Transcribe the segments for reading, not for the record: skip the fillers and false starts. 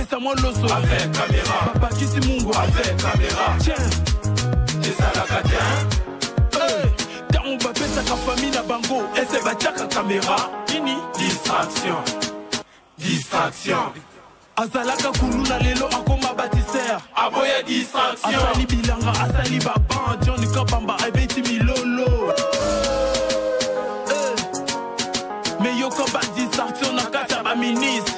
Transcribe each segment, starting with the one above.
Pesa moi l'osso. Avec caméra. Papa Kisi Mungo. Avec caméra. Tiens. Et ça la catin. Quand on va pesa ka famille na bango. Et c'est bachaka caméra. Nini? Distraction. Distraction. Azalaka kuluna lelo akoma bâtisseur. Aboya distraction. Asali bilanga, asali baban. Johnny Kabamba, Abeti Milolo. Mais yo koba distraction na kata ba ministre.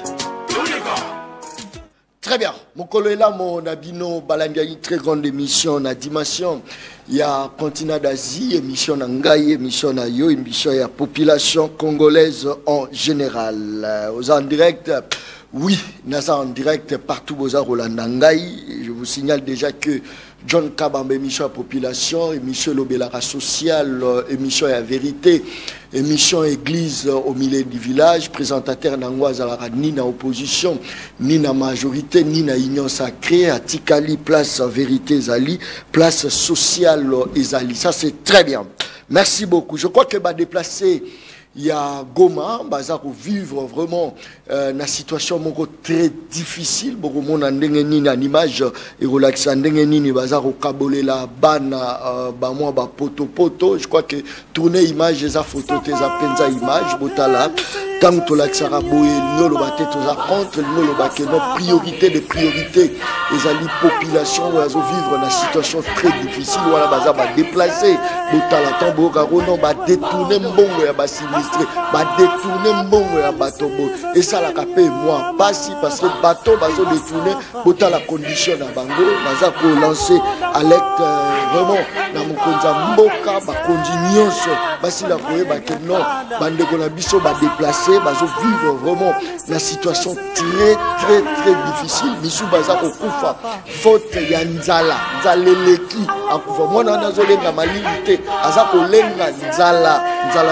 Très bien. Mon collègue là, mon abino Balangaï, très grande émission, na dimension. Il y a continent d'Asie, émission Nangaï, émission na yo, émission ya population congolaise en général. Aux en direct, oui, nasa en direct partout aux Rolandangaï. Je vous signale déjà que John Kabamba, émission à population, émission l'obélara social, émission à vérité, émission église au milieu du village, présentateur n'angoise à ni na opposition, ni na majorité, ni na union sacrée, à Tikali, place vérité Zali, place sociale Ezali. Ça c'est très bien. Merci beaucoup. Je crois que va déplacer. Il y a Goma, Bazar vivre vraiment une situation très difficile. Beaucoup de monde a une image et relaxé ndengeni Bazar au Kabolé la bana moi ba poto poto. Je crois que tourner image les photos tes penza image botala tant que l'axara boye nous le baté tous à contre nous le baké nos priorités de priorités les ali population va vivre une situation très difficile voilà Bazar va déplacer botala tambo garono va détourner mbongo ya basi va détourner mbongo ya bateau et ça la capé moi pas si parce que bateau bazo détourner bota la condition na bango baza ko lancer alerte vraiment na mokonza mboka ba nyonso basi la koye ba que non bande ko na biso ba déplacer bazo vivre vraiment la situation très difficile biso baza ko kufa faute ya nzala nzaleleki akufa mwana nazo lenga malilité aza ko lenga nzala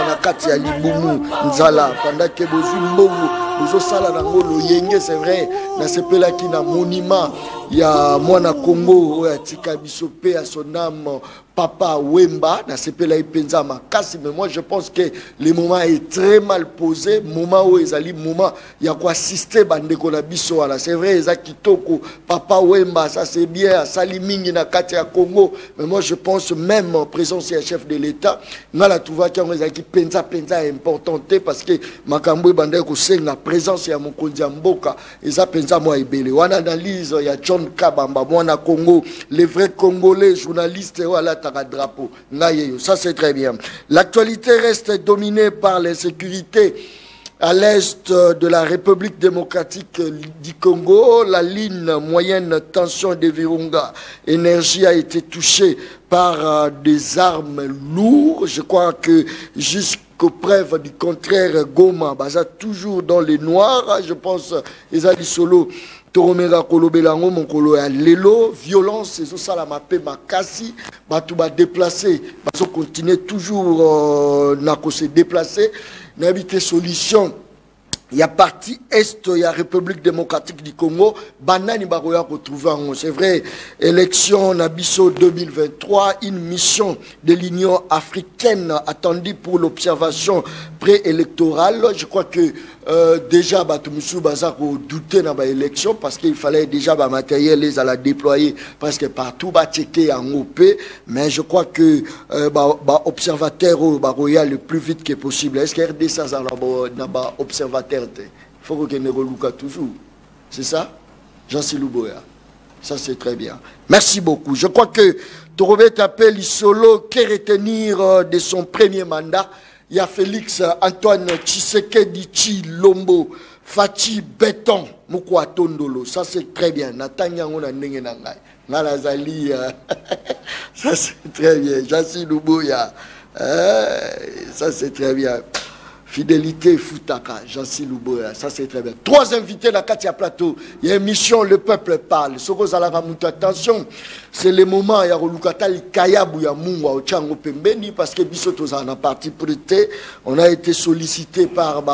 na kati ya libumu nzala pendant que bozu mbongo bozo sala na ngolo yenge c'est vrai na sepela ki na monument ya mwana Congo ya tika biso pe à son âme Papa Wemba na sepela ipenza makasi mais moi je pense que le moment est très mal posé moment où ezali moment ya ko assister bandeko na biso wala c'est vrai eza kitoko Papa Wemba ça c'est bien sali mingi na kati ya Congo mais moi je pense même en présence du chef de l'État ngala tuva ki ngeza ki penza importante parce que makambo bandeko senga présence ya mokonzi ya mboka eza penza moi ebele wana analyse ya John Kabamba mwana Congo les vrais Congolais journalistes wala drapeau. Ça c'est très bien. L'actualité reste dominée par l'insécurité à l'est de la République démocratique du Congo. La ligne moyenne tension de Virunga Énergie a été touchée par des armes lourdes. Je crois que jusqu'aux preuves du contraire, Goma baza toujours dans les noirs. Je pense Ezali Solo Toromera Kolobelango Monkolo ya Lelo, violence, et ça la mappé makasi, batou ba déplacer, baso continuer toujours nako se déplacer, n'habiter solution. Il y a partie est, il y a République démocratique du Congo, banani baroya retrouver en c'est vrai, élection Nabiso 2023, une mission de l'Union africaine attendue pour l'observation préélectorale. Je crois que déjà Batumusu Bazako douter dans l'élection parce qu'il fallait déjà matériel les à la déployer parce que partout va checker en OP, mais je crois que observateur baroya le plus vite que possible. Est-ce que RDC ça n'a observateur? Il faut que nous relouka toujours. C'est ça? Jean-Sylou Boya. Ça, c'est très bien. Merci beaucoup. Je crois que Torobet appelle Isolo que retenir de son premier mandat. Il y a Félix Antoine Tshisekedi Tshilombo Fachi Béton Mukwa Tondolo. Ça, c'est très bien. Natanya Ngona Nenge Nangai. Nalazali. Ça, c'est très bien. Jean-Sylou Boya. Ça, c'est très bien. Fidélité Foutaka, Jean-Sylou Boya, ça c'est très bien. 3 invités dans Katia Plateau. Il y a une émission, le peuple parle. Soko Zalava Moutou, attention, c'est le moment, il y a Rolukata, il Kayabou, il y a Mungwa, au Tchango Pembeni, parce que Bissotos en a parti prêté. On a été sollicité par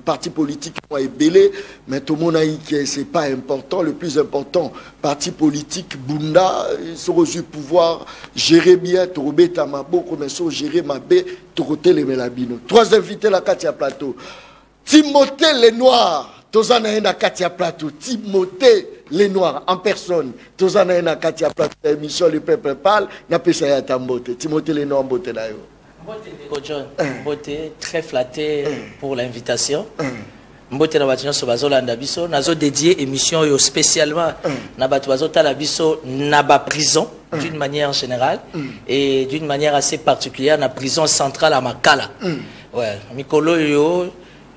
parti politique et Belé, mais tout le monde a dit que c'est pas important. Le plus important, parti politique, Bunda, ils sont reçus pouvoir gérer bien, Torobé Tamabo, comme ils sont gérer Mabé, Toroté les Melabino. 3 invités la Katia Plateau. Timothée Lenoir, tozana na Katia Plateau, Timothée les Noirs en personne. Tozana na Katia Plateau, émission Le Peuple Parle, na pesa ya tambote. Timothée les Noirs mbote na yo. Mbote John, mbote très flatté pour l'invitation. Mbote na batina so bazolanda biso, nazo dédié émission yo spécialement na batu bazotala biso na ba prison d'une manière générale et d'une manière assez particulière na prison centrale à Makala. Ouais, mikolo yo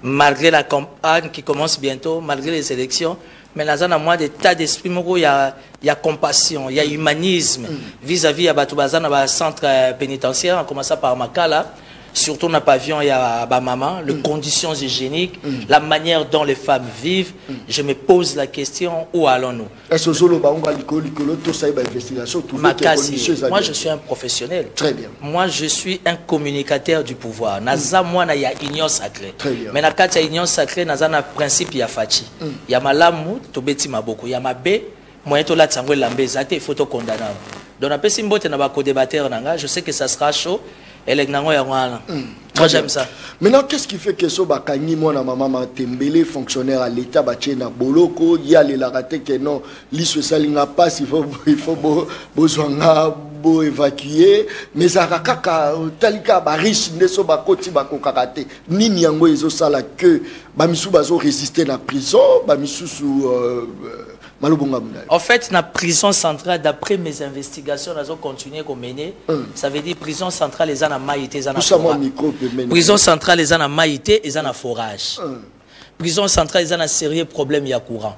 malgré la campagne qui commence bientôt, malgré les élections, mais là, on a moins d'état d'esprit, il y a compassion, il y a humanisme vis-à-vis de centre pénitentiaire, en commençant par Makala, surtout dans le pavillon, il y a maman, les conditions hygiéniques, la manière dont les femmes vivent. Je me pose la question, où allons-nous? Est-ce que moi, je suis un professionnel. Très bien. Moi, je suis un communicateur du pouvoir. Naza, moi, il y a union sacrée. Mais dans le union sacrée, il y a un principe, il y a Fachi. Il y a Malamu, Tobeti Maboko. Il y a Mabé, moi, il faut condamner. Donc, après, si je sais que ça sera chaud. Moi j'aime ça. Maintenant, qu'est-ce qui fait que ce bakani moi na maman Tembele fonctionnaire à l'état bachena boloko y a les raté que non l'issue salinga passe il faut besoin bo évacuer mais ça kaka talika ba riche ndeso bakoti bakokakate nini yango ezo sala que ba misu bazo résister na prison ba misu sous en fait, la prison centrale, d'après mes investigations, nous avons continué à mener. Ça veut dire prison centrale, les gens ont maïté, les gens ont forage. Prison centrale, les gens ont maïté, les gens ont forage. Prison centrale, les gens ont sérieux problème, il y a courant.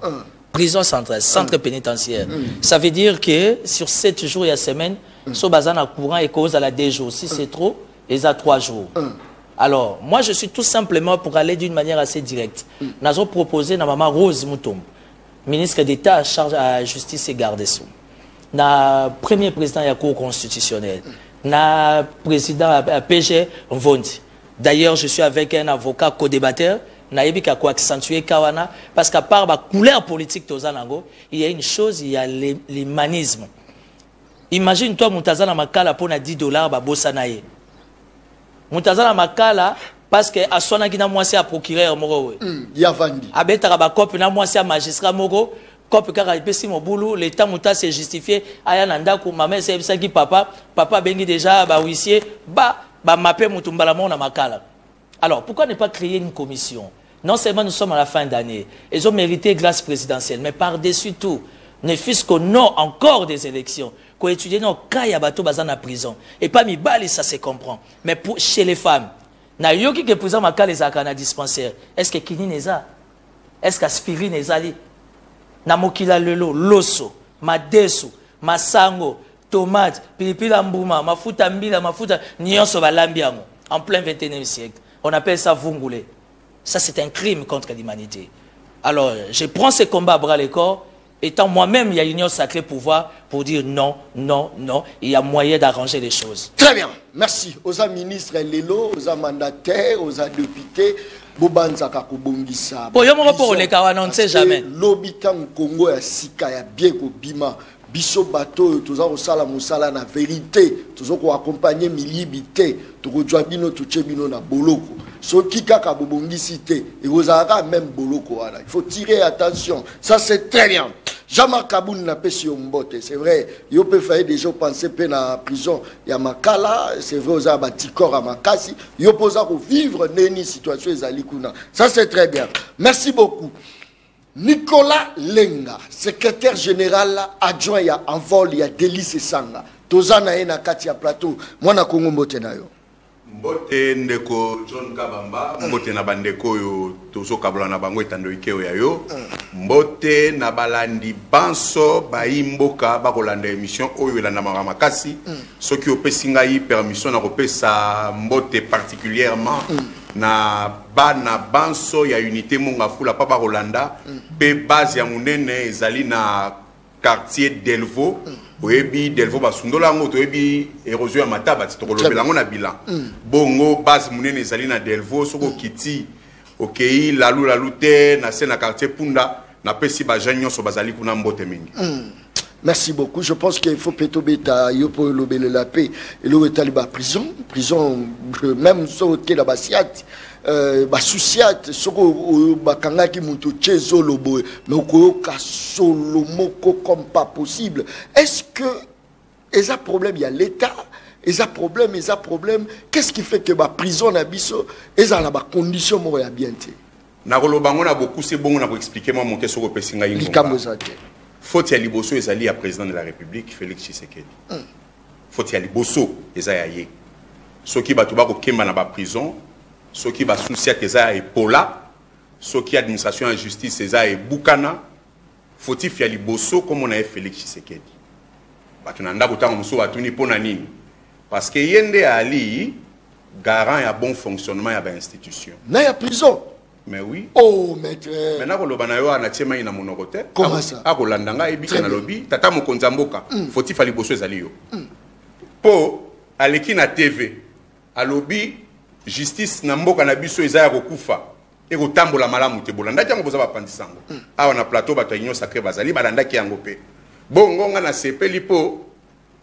Prison centrale, centre pénitentiaire. Ça veut dire que sur 7 jours et 1 semaine, si on a courant et cause à la 2 jours. Si c'est trop, ils ont 3 jours. Alors, moi, je suis tout simplement pour aller d'une manière assez directe. Nous avons proposé à Maman Rose Moutombe, ministre d'État à charge à justice et garde des Sceaux, na premier président de la Cour constitutionnelle, na président à PG Mvondi. D'ailleurs, je suis avec un avocat co-débatteur, na yebi ka ko accentuer kawana parce qu'à part la couleur politique tozanango, il y a une chose, il y a l'humanisme. Imagine toi Moutazana Makala pour na $10 ba bosanaye. Moutazana Makala parce que à son agina moi c'est à procureur moro ya vandi abeta ba cop na moi c'est à magistrat moro cop kaka ipesi mo boulot l'état muta c'est justifié aya nanda ko maman c'est ça qui papa bengi déjà ba huissier ba mapé mutumbala mona Makala. Alors pourquoi ne pas créer une commission? Non seulement nous sommes à la fin d'année, ils ont mérité grâce présidentielle, mais par-dessus tout, ne fût-ce qu'au nom encore des élections, qu'on étudie nos cas ya bateau bazan à prison et pas mi bali ça se comprend, mais pour chez les femmes na yoki ke président Makala les akana dispensaire. Est-ce que kini neza? Est-ce qu'aspirine ezali? Na mokila lelo, loso, madesu, masango, tomate, pilipila mbuma, mafuta mbila, mafuta nyonso balambi yango en plein 21e siècle. On appelle ça vungule. Ça c'est un crime contre l'humanité. Alors, je prends ce combat à bras le corps. Étant moi-même, il y a l'union sacrée pouvoir pour dire non, non, non. Il y a moyen d'arranger les choses. Très bien. Merci. Aux ministres Lelo, aux mandataires, aux députés. Bobanza kakobongisa. Pour yomoro pour les kawana, on ne sait jamais. L'habitant Congo ya sika ya bien ko bima. Biso bateau, tous au sala musala na vérité. Tous ko accompagner milibité. Tous ko bino tuche bino na boloko. So kika ka bobongisi te. Et vous avez même boloko wala. Il faut tirer attention. Ça c'est très bien. Jean-Marc Kaboun n'a pas si mbote. C'est vrai. Il peut faire des gens penser que dans la prison il y a Makala. C'est vrai aux abatikor à Makasi. Il peut vivre neni situation ezalikuna. Ça c'est très bien. Merci beaucoup. Nicolas Lenga, secrétaire général adjoint ya Envol ya Délice Sanga. Tozana ena Katia Plateau. Mwana Kongo mbote na yo. Mbote ndeko John Kabamba, mbote na bandeko yo tozo kabula na bango etando ikeo ya yo. Mbote na balandi banso baimboka bakolanda émission oyo elanda makasi. Soki opesinga yi permission na kopesa mbote particulièrement na bana banso ya unité monga fula papa Rolanda pe base ya munene ezali na quartier Delvaux. Oyebi Delvaux basundola ngo toyebi érosion ya mataba titokolobe ngo na bilan bongo base munene ezali na Delvaux soko kiti okei lalu te na se na quartier Punda na pesi ba janyo so bazali kuna mbote mingi. Merci beaucoup. Je pense qu'il faut plutôt bêta yopo lobele la paix et le taliba prison même sauter la basiat souciate soko bakangaki muto chezo lobo mais okoyoka solo moko comme pas possible. Est-ce que ils a problème, il y a l'État, ils a problème, qu'est-ce qui fait que la prison na biso ils a la condition mo ya bien té. Na kolobango na beaucoup c'est bon na expliquer moi monter sur pesinga yingo. Faut y aller bosso ezali ya président de la République Félix Tshisekedi. Faut y aller bosso ezayaye. Ceux qui batu ba ko kemba na ba prison, ceux qui ba souciat ezaya epola, ceux qui administration en justice ezaya bukana, faut-il y aller bosso comme on a Félix Tshisekedi. Batu na ndako tango muso batuni pona nini? Parce que yende ali garant ya bon fonctionnement ya ba institution. Na ya prison. Mais oui. Oh, maître. Maintenant, quand on a un atelier ina monokote. Comment ça? A Rolandanga et bika na lobby. Tata mo konzamboka. Faut-il fali bosso ezaliyo. Po aleki na TV. A lobby justice na mboka na biso ezaya kokufa. E ko tambola malamu te bolanda jango boza ba pandisango. Awa na plateau bato union sacré bazali balanda ki yango pe. Bongo nga na sepeli po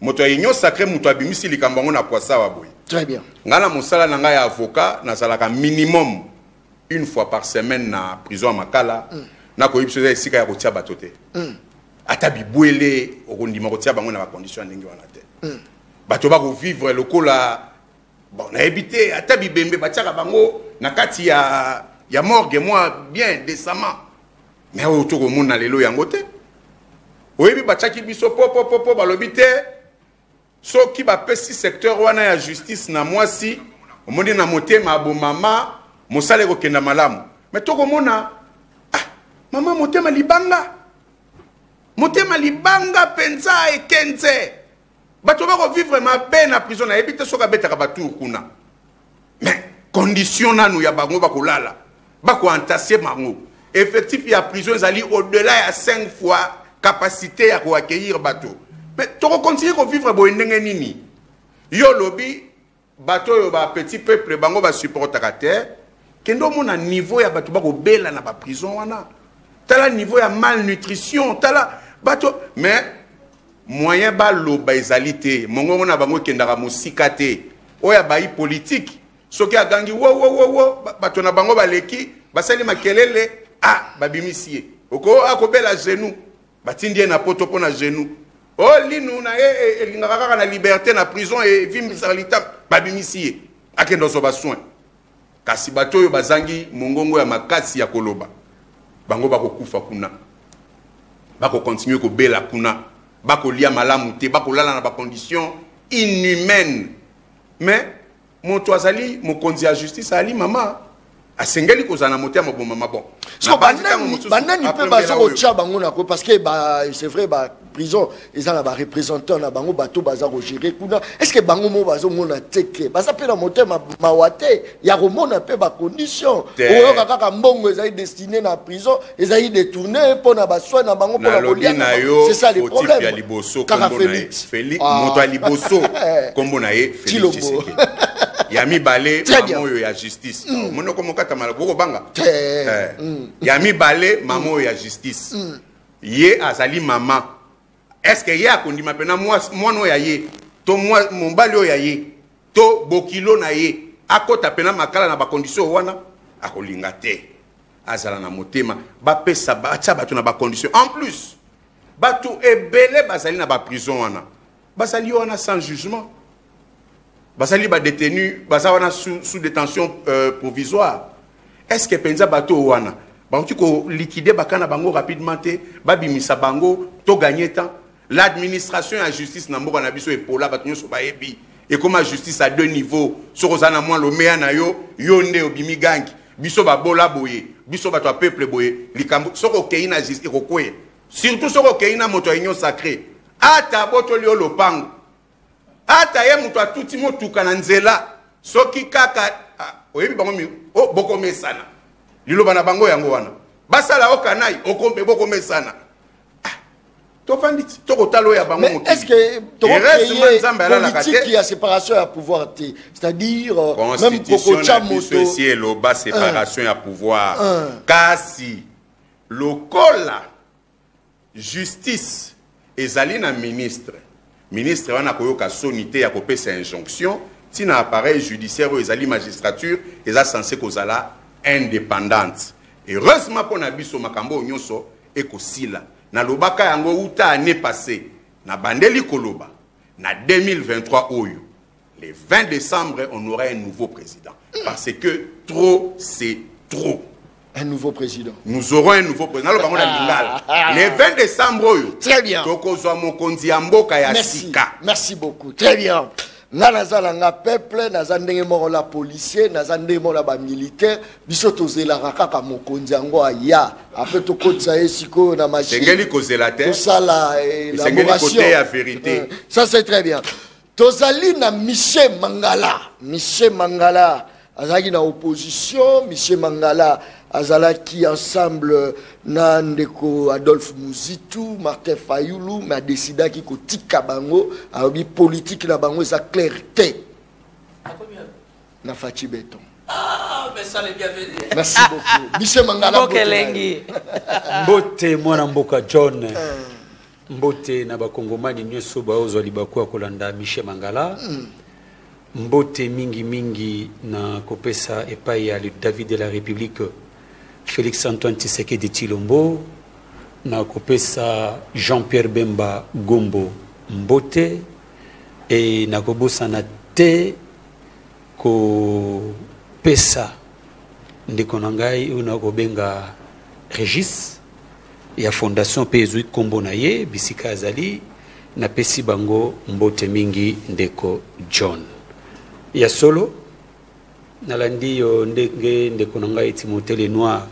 moto union sacré moto abimisi likambango na poisa wa boy. Très bien. Ngala mosala na nga ya avocat na salaka minimum une fois par semaine na prison à Makala na ko yipso esika ya kotia batote ata bibwele okondima kotia bango na ba condition ndenge wana te bato ba ko vivre lokola bon na habité ata bibembe batiaka bango na kati ya morgue moi bien décemment mais autour au monde na lelo yango te oyebi batiaki biso po balobi te so ki ba pesi secteur wana ya justice na mwasi omoni na motema abomama Mosale ko kenda malamu. Mais toko mona mama motema libanga. Motema libanga penza e kenze. Bato ba ko vivre ma peine na prison na ebite soka beta ka batu kuna. Mais condition nanu ya bango ba ko lala. Ba ko entasser bango. Effectif ya prison ezali au-delà ya 5 fois capacité ya ko accueillir bato. Mais toko continuer ko vivre bo ndenge nini. Yo lobi bato yo ba petit peuple bango ba supporter à terre. Kendo mona niveau ya bato bako bela na ba prison wana. Tala niveau ya malnutrition, tala bato mais moyen ba loba ezalité, mongo na bango kendaka musika te. Oya bayi politique, soki agangi wo bato na bango baleki, basali makelele babimisie. Oko akobela genou, batindie na poto pona genou. Oh linu na elingaka na liberté na prison et vimbisalita babimisie. Akendo so ba soin. Kasi bato yo bazangi mongongo ya makasi ya koloba bango bako kufa kuna bako continuer ko bela kuna bako lia malamu te bako lala na ba condition inhumaine mais moto azali mokonzi ya justice ali mama asengeli kozana motema bon mama bon so banani pe bazo tia bango na ko parce que c'est vrai prison ils ont la représentant na bango bato baza ko gérer kuna est-ce que bango mo bazo mona teke baza pe na motema mawate ya ko mona pe ba condition oyo kaka mbongo ezali destiné na prison ezali détourné pour na ba soin na bango pour la kolia c'est ça le problème ya liboso kombo na Félix moto ya liboso kombo na ye Félix Tshisekedi Yami balé maman yo ya justice mono ko mokata malaboko banga Yami balé maman yo ya justice ye azali maman. Est-ce que y a kondima pena moi no ya ye to moi mon balio ya ye to bokilo na ye akota pena makala na ba condition wana akolinga te azala na motema ba pesa ba tia bato na ba condition en plus bato ebele bazali na ba prison wana bazali wana sans jugement bazali ba détenu bazali sous détention provisoire. Est-ce que penza bato wana ba ko liquider bakana bango rapidement te babimisa bango to gagner temps. L'administration et la justice n'a pas de pour et comme la justice à 2 niveaux, sur Rosana moi le meya na yo yonde obimi gang biso ba bola boye biso ba peuple boye likambo soko keina justice ekokoye surtout soko keina moto union sacré ata botoli lopango ata ye moto atuti motuka na nzela soki kaka oyebi bango mi boko mesana lilo bana bango yango wana basala okanai okombe boko mesana. Mais est-ce que politique qui a séparation à pouvoir, c'est-à-dire même Constitution ici le bas séparation à pouvoir. Kasi lokola justice ezali na ministre wana koyoka sonité ya kopesa injonction si na appareil judiciaire ou ezali magistrature eza censé kozala indépendante. Heureusement pour na biso makambo nyonso ekosila na lobaka yango uta année passée na bandeli koloba na 2023 oyo le 20 décembre on aura un nouveau président parce que trop c'est trop. Un nouveau président. Nous aurons un nouveau président. Le 20 décembre oyo. Très bien. Merci. Merci beaucoup. Très bien. Nazalanga peuple, nazandenge moko la policier, nazandenge moko la militaire, biso tozela kaka mokonzi yango aya. Après to kotsa esiko na machine. Sengeli kozela te. Tosala élaboration. Sengeli côté à vérité. Ça c'est très bien. Tozali na Michel Mangala. Michel Mangala azaki na opposition, Michel Mangala azalaki ensemble na ndeko Adolphe Muzitu, Martin Fayulu, mais a décidé ki ko tika bango, abi politique na bango sa clarté. Na Fachi Beton. Ah, mais ça les bienvenus. Merci beaucoup. Michel Mangala. Mbote mwana mboka John. Mbote na bakongomani nyoso baozo libakuwa kolanda Michel Mangala. Mbote mingi mingi na kopesa epai ya le David de la République Félix Antoine Tshisekedi Tshilombo na kopesa Jean-Pierre Bemba Gombo Mbote et na kobosa na te ko pesa ndeko nangai una kobenga Régis ya fondation Pezui Kombo na ye bisika azali na pesi bango mbote mingi ndeko John ya solo nalandi yo ndeko nangai Timothée Lenoir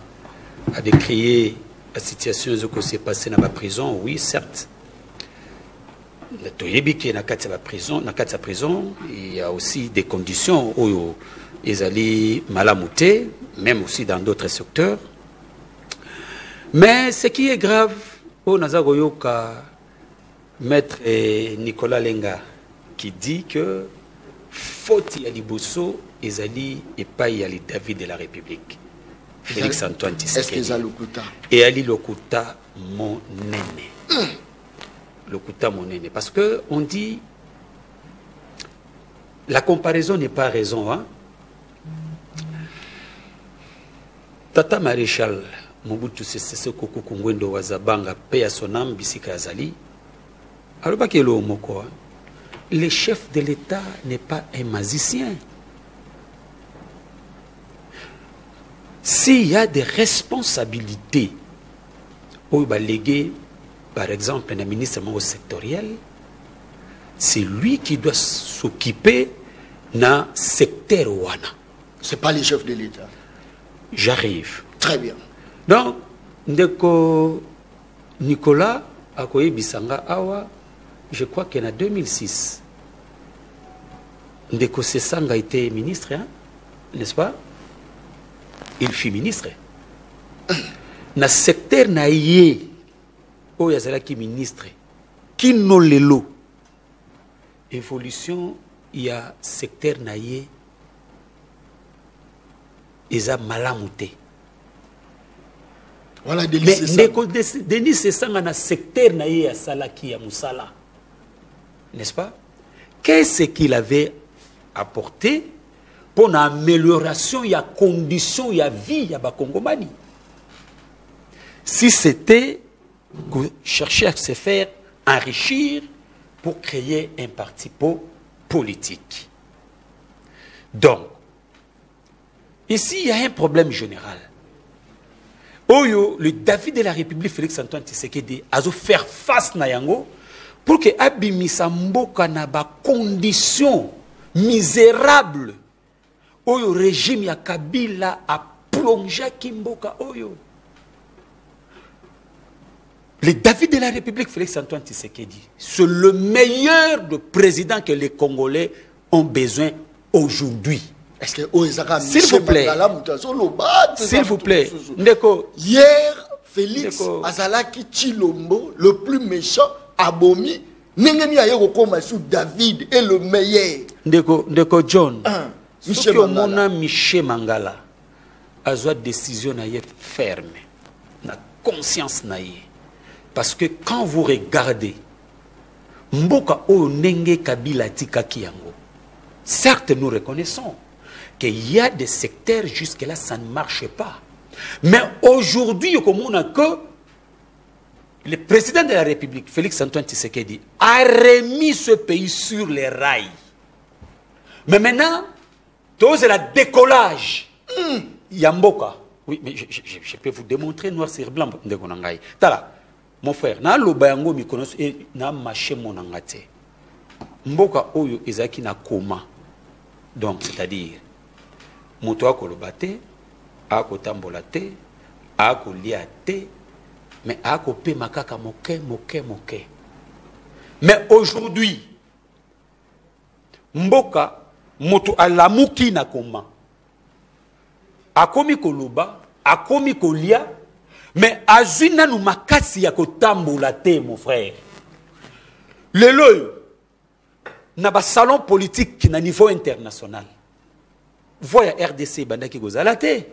a décrié la situation qui s'est passée dans la prison. Oui, certes. Na prison, il y a aussi des conditions où ils allaient malamouter, même aussi dans d'autres secteurs. Mais ce qui est grave, au Nazagoyoka, maître Nicolas Lenga, qui dit que faute y a Liboso, ils allaient et pas y a les David de la République. Félix Antoine Tshisekedi. Est-ce que Lokuta? Et Ali Lokuta mon aîné. Lokuta mon aîné. Parce que on dit la comparaison n'est pas raison. Hein? Tata Maréchal Mobutu Sese Seko Kungwendo Wazabanga paix à son âme bisika azali. Alors pas qu'il moko. Le chef de l'État n'est pas un magicien. S'il y a des responsabilités au légué, par exemple, un ministre sectoriel, c'est lui qui doit s'occuper dans le secteur Ouana. Ce n'est pas le chef de l'État. J'arrive. Très bien. Donc, ndeko Nicolas Akoye Bisanga Awa, je crois qu'en 2006, ndeko Sesanga était ministre, hein, n'est-ce pas? Il fut ministre. Dans le secteur naïe, où il y a qui ministre, qui n'a le lot. Évolution, il y a secteur naïe, ils ont malamouté. Voilà, Denis Sessang dans le secteur naïe à Salaki, à Moussala. N'est-ce pas? Qu'est-ce qu'il avait apporté pour l'amélioration, il y a conditions, il y a vie, il y a Bakongomani. Si c'était chercher à se faire enrichir pour créer un parti politique. Donc, ici, il y a un problème général. Oyo, le David de la République, Félix Antoine Tshisekedi, a dû faire face à Yango pour que Abimisa Mboka na ba conditions misérables. Oyo régime ya Kabila a plongé Kimboka Oyo. Le David de la République, Félix Antoine Tshisekedi, c'est le meilleur de président que les Congolais ont besoin aujourd'hui. Est-ce que s'il vous plaît, s'il vous plaît, Ndeko, hier, Félix Azalaki Tshilombo, le plus méchant, abomi, Nengeni Ayoko sous David est le meilleur. Ndeko John. Michel Mangala a une décision ferme, na conscience naïe. Parce que quand vous regardez, Mboka o nenge Kabila tika kiyango, Certes, nous reconnaissons qu'il y a des secteurs jusque-là, ça ne marche pas. Mais aujourd'hui, comme on a que le président de la République, Félix-Antoine Tshisekedi, a remis ce pays sur les rails. Mais maintenant, c'est le décollage. Yamboka. Oui, mais je peux vous démontrer noir sur blanc. Tala, mon frère, na lobayango mikonos et na maché mon angate. Mboka oyo ezaki na koma. Donc, c'est-à-dire, moto akolobate, akotambolate, akoliate, mais akope makaka moke. Mais aujourd'hui, mboka moto alamuki na koma. Akomi koloba, akomi kolia, mais azina nou makasi ya kotambolate, mon frère. Lelo, na ba salon politique na niveau international. Voya RDC bandaki gozalate.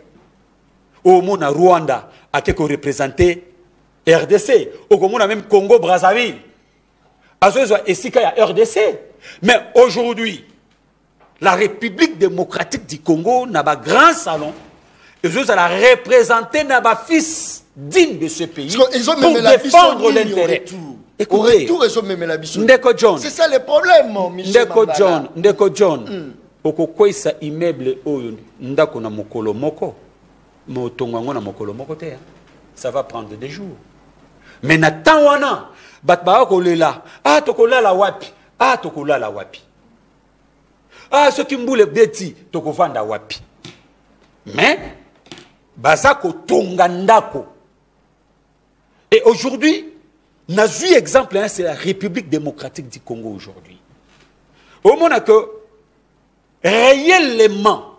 Au mona Rwanda a quelque représenté RDC. Au mona même Congo Brazzaville. Azozo esika ya RDC. Mais aujourd'hui, la République démocratique du Congo n'a pas grand salon. Ils ont la représenter n'a pas fils digne de ce pays pour défendre l'intérêt. Écoutez, c'est ça le problème, Michel Ndeko John. Okokwesa immeuble oyo ndako na mokolo moko. Motongo na mokolo moko te. Ça va prendre des jours. Mais na tawana batba ko lela. Ah tokolala wapi? Ah tokolala wapi? Ah ce qui mboule beti tokovanda wapi? Mais bazako tonga ndako. Et aujourd'hui, n'a vu exemple, hein, c'est la République démocratique du Congo aujourd'hui. Au moment que réellement,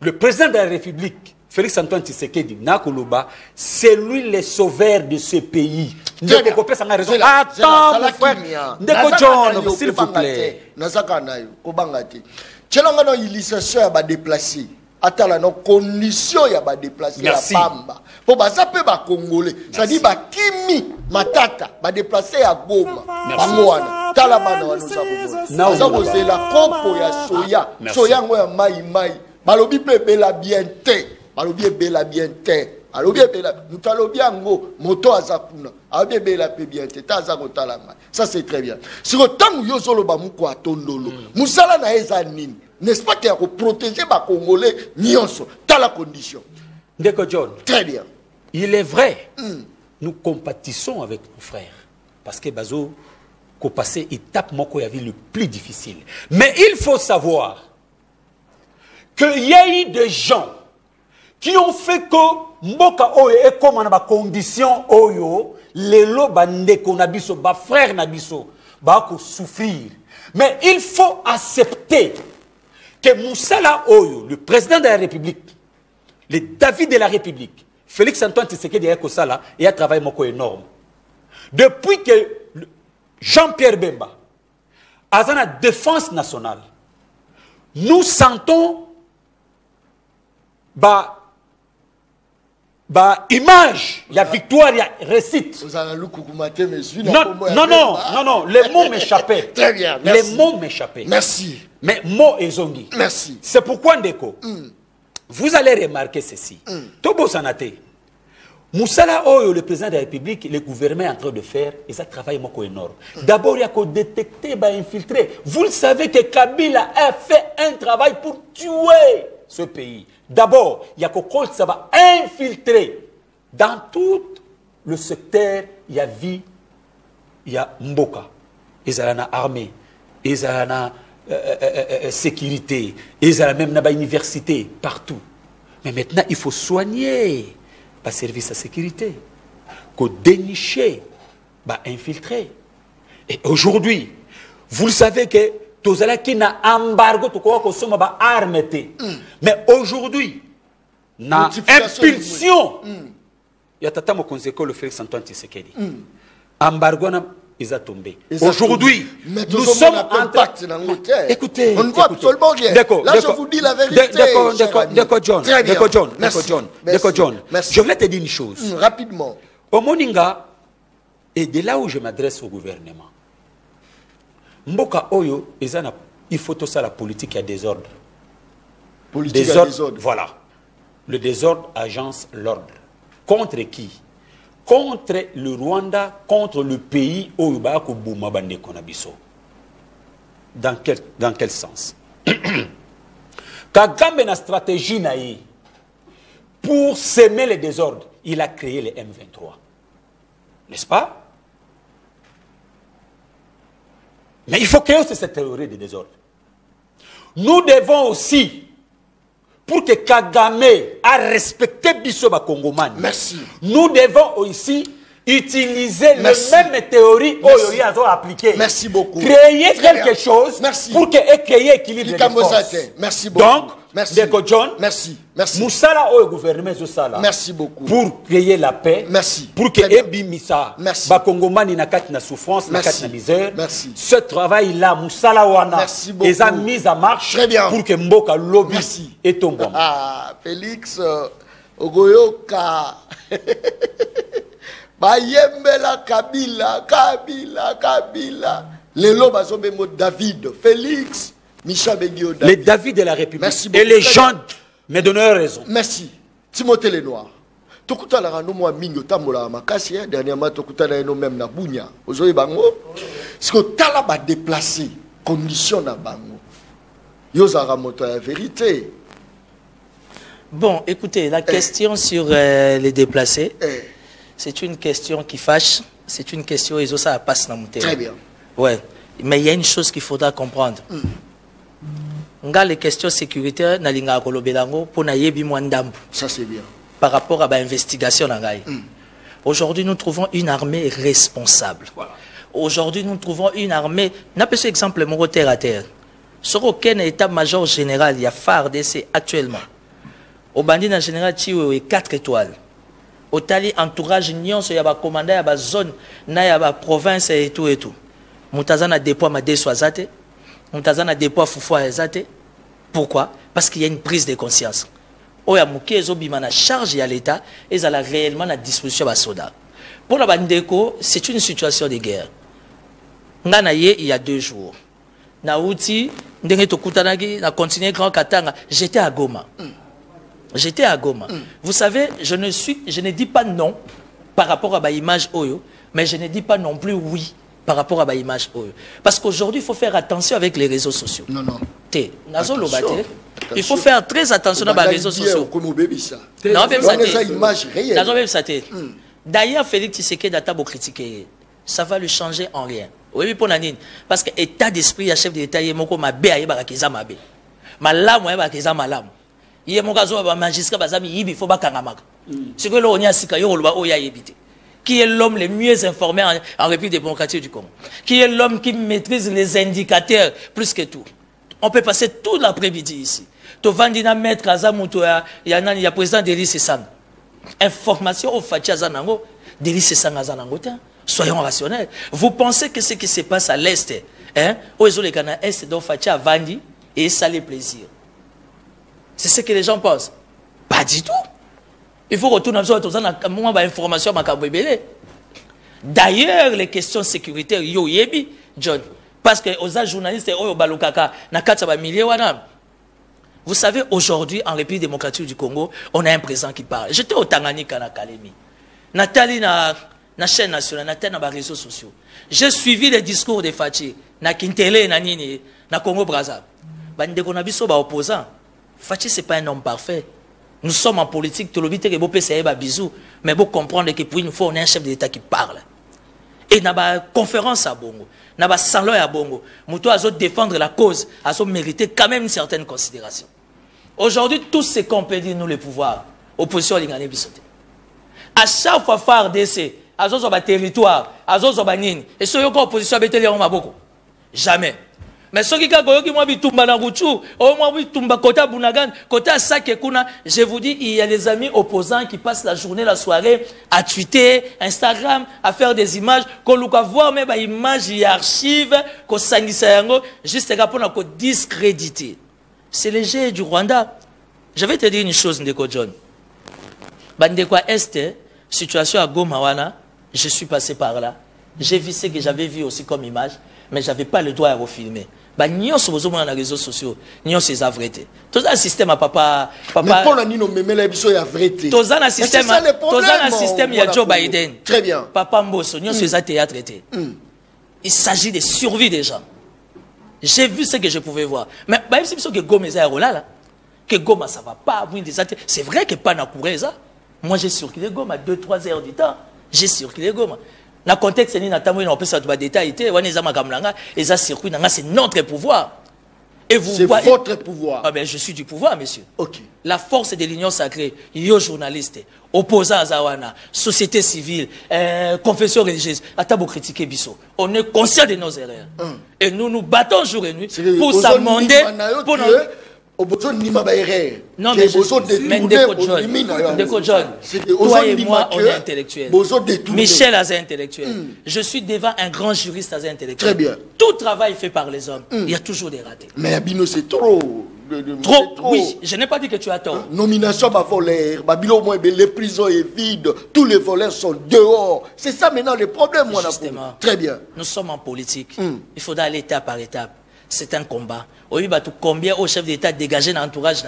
le président de la République, Félix-Antoine Tshisekedi, Nakoloba, c'est lui le sauveur de ce pays. Attends, mon frère. Ndeko John, s'il vous plaît. Atala no condition ya ba déplacer la pamba pour ba sape ba congolais ça dit ba kimi matata ba déplacer ya Goma bangwana tala bana wanu sapo ça c'est la kopo ya soya ngo ya mai balobi pe bela bien te balobi bela bien te alobi bela mutalobi ngo moto azakuna alobi bela pe bien te taza ko talanga ça c'est très bien si autant yo solo ba muko atondolo musala na eza nini. N'est-ce pas qu'il y a pour protéger les Congolais, dans la condition. Ndeko John. Très bien. Il est vrai, nous compatissons avec nos frères. Parce que Bazo, qu'on passait étape, moi, qu'il y avait le plus difficile. Mais il faut savoir qu'il y a eu des gens qui ont fait que Mboka Oyo est comme en condition Oyo, les lots Ndeko Nabiso, frère Nabiso, souffrir. Mais il faut accepter que Moussala Oyo, le président de la République, le David de la République, Félix-Antoine Tshisekedi Ekosala, il a travaillé énorme. Depuis que Jean-Pierre Bemba a la défense nationale, nous sentons image, il y a victoire, il y a récite. Non, les mots m'échappaient. Très bien, merci. Les mots m'échappaient. Merci. Mais mots et zongi. Merci. C'est pourquoi, Ndeko, vous allez remarquer ceci. Tobo Sanate, Moussala Oyo, le président de la République, le gouvernement est en train de faire, et ça travaille énorme. D'abord, il y a qu'à détecter, infiltrer. Vous le savez que Kabila a fait un travail pour tuer ce pays. D'abord, il y a que ça va infiltrer dans tout le secteur. Il y a vie, il y a Mboka, il y a une armée, il y a une sécurité, il y a même une université, partout. Mais maintenant, il faut soigner le service de sécurité, qu'on dénicher, infiltrer. Et aujourd'hui, vous le savez que Tozala qui n'a embargo to ko soma ba armete. Mais aujourd'hui, na impulsion. Ya tata mo konseko le Félix-Antoine Tshisekedi. Embargo na isa tombé. Aujourd'hui, nous sommes en contact en Angleterre. Écoutez, on ne voit absolument rien. Là, je vous dis la vérité. D'accord, John. D'accord, John. Je voulais te dire une chose. Rapidement. Au Moninga, et de là où je m'adresse au gouvernement, Mboka Oyo, ils ont il faut tout ça la politique à désordre. Politique à désordre. Voilà. Le désordre agence l'ordre. Contre qui? Contre le Rwanda, contre le pays où il y a dans quel sens? Kagame na stratégie naïe pour semer les désordres, il a créé les M23. N'est-ce pas? Mais il faut créer aussi cette théorie de désordre. Nous devons aussi, pour que Kagame a respecté Bissoba Kongoman, merci. Nous devons aussi utiliser la même théorie qu'il a appliquée. Merci beaucoup. Créer quelque chose pour créer équilibre de forces. Merci beaucoup. Donc, Deko John, merci. Moussala au gouvernement Zosala. Merci beaucoup. Pour créer la paix. Merci. Pour que Ebimisa, Bakongomani na kat na souffrance, na kat na misère. Merci. Ce travail-là, Moussala Wana, les a mis en marche. Très bien. Pour que Mboka lobby et tombe. Ah, Félix Ogoyoka. Bayembela Kabila. Lelo bazobemo David, Félix, Micha Bengio David. Les David de la République. Merci beaucoup. Et les gens me donnent raison. Merci. Timothée Lenoir. Tokuta la rano moi mingo tambola makasi dernièrement tokuta na eno même na bunya. Ozoyi bango. Ce que tala ba déplacer condition na bango. Yozara moto la vérité. Bon, écoutez, la question sur les déplacés, c'est une question qui fâche. C'est une question, ils ont ça passe dans mon terrain. Très bien. Ouais. Mais il y a une chose qu'il faudra comprendre. Les questions sécuritaires, ça c'est bien. Par rapport à l'investigation. Aujourd'hui, nous trouvons une armée responsable. Voilà. Aujourd'hui, nous trouvons une armée, n'a pas ce exemple terre à terre. Sur aucun état-major général, il y a FARDC actuellement. Au bandit en général, il y a 4 étoiles. Au tali entourage, il y a commandant, il y a zone, il y a province et tout et tout. Moutazana dépôt ma désoisate, Moutazana dépôt foufou ezate. Pourquoi? Parce qu'il y a une prise de conscience. Oya mouké ezobima na charge ya l'État, et ça a réellement la disposition à soda. Pour la bandeko, c'est une situation de guerre. Nganaye il y a 2 jours. Na outi, ndenge tokutanagi, na continué Grand Katanga, j'étais à Goma. J'étais à Goma. Vous savez, je ne dis pas non par rapport à l'image Oyo, mais je ne dis pas non plus oui par rapport à l'image Oyo. Parce qu'aujourd'hui, il faut faire attention avec les réseaux sociaux. Non, non. Il faut faire très attention avec les réseaux sociaux. D'ailleurs, Félix Tshisekedi a critiqué. Ça va lui changer en rien. Oui, pour Nanine. Parce que l'état d'esprit, le chef de l'État, il y a ma bé, il y a ma bé. Ma lame, il y a ma lame. Il y a mon magistrat, il faut pas c'est que l'on y a qui est l'homme le mieux informé en République démocratique du Congo, qui est l'homme qui maîtrise les indicateurs plus que tout. On peut passer tout l'après-midi ici. Tovandina maître Azamuto, il y a le président d'Elie Sessang. Information au Fachi Azanango, d'Elie Sessang Azanango. Soyons rationnels. Vous pensez que ce qui se passe à l'Est, aux Ghana Est, dont Fachi a vendu et ça les plaisirs. C'est ce que les gens pensent. Pas du tout. Il faut retourner sur l'information. D'ailleurs, les questions sécuritaires, yo yebi, John. Parce que aux journalistes, vous savez, aujourd'hui, en République démocratique du Congo, on a un président qui parle. J'étais au Tanganyika, na Kalemi. Nathalie, na chaîne nationale, Nathalie, na réseaux sociaux. J'ai suivi les discours de Fachi, na Kintele, na Nini, na Congo-Brazzaville. Bandeko na biso ba opposant. Fachi, ce n'est pas un homme parfait. Nous sommes en politique, tout le monde est beau, bisou, mais il faut comprendre que pour une fois, on a un chef d'État qui parle. Et il y a une conférence à Bongo, il y a un salon à Bongo. Nous devons défendre la cause, à mériter quand même une certaine considération. Aujourd'hui, tout ce qu'on peut dire, nous, les pouvoirs, opposition à l'Ingane Bissoté. À chaque fois, faire DC, à ce territoire, à ce nini, et ce que l'opposition a beaucoup. Jamais. Mais ceux qui je vous dis, il y a des amis opposants qui passent la journée, la soirée à tweeter, Instagram, à faire des images, qu'on voit voir même des images et archives, qu'on juste pour discréditer. C'est le jeu du Rwanda. Je vais te dire une chose, Ndeko John. Bandeko Est, situation à Goma, je suis passé par là. J'ai vu ce que j'avais vu aussi comme image, mais je n'avais pas le droit à refilmer. Bah, nous sommes sur les réseaux sociaux, nous sommes la vérité. Tout ça, système à papa. Mais pour la nino, mais la vérité. Tout ça, système, il y a Joe Biden. Très bien. Papa Mbosso, nous sommes théâtre. Il s'agit de survie des gens. J'ai vu ce que je pouvais voir. Mais même si que Goma est là, que Goma ça va pas, c'est vrai que pas na courir ça. Moi j'ai circulé Goma 2-3 heures du temps. J'ai circulé Goma. Dans le contexte, c'est notre pouvoir. Et vous c'est votre pouvoir. Ah ben, je suis du pouvoir, monsieur. Okay. La force de l'Union sacrée, yo journaliste, opposant à Zawana, société civile, confession religieuse, atabo critiquer Bisso. On est conscient de nos erreurs. Et nous nous battons jour et nuit pour s'amender, pour nous... Non, mais toi et moi, on est intellectuels. Michel a un intellectuel. Je suis devant un grand juriste à un intellectuel. Très bien. Tout travail fait par les hommes, il y a toujours des ratés. Mais Abino, c'est trop. Trop, oui. Je n'ai pas dit que tu as tort. Nomination à voleur. Babilo, les prisons sont vides. Tous les voleurs sont dehors. C'est ça maintenant le problème, moi. Justement. Très bien. Nous sommes en politique. Il faudra aller étape par étape. C'est un combat. Combien au chef d'État dégagé dans l'entourage,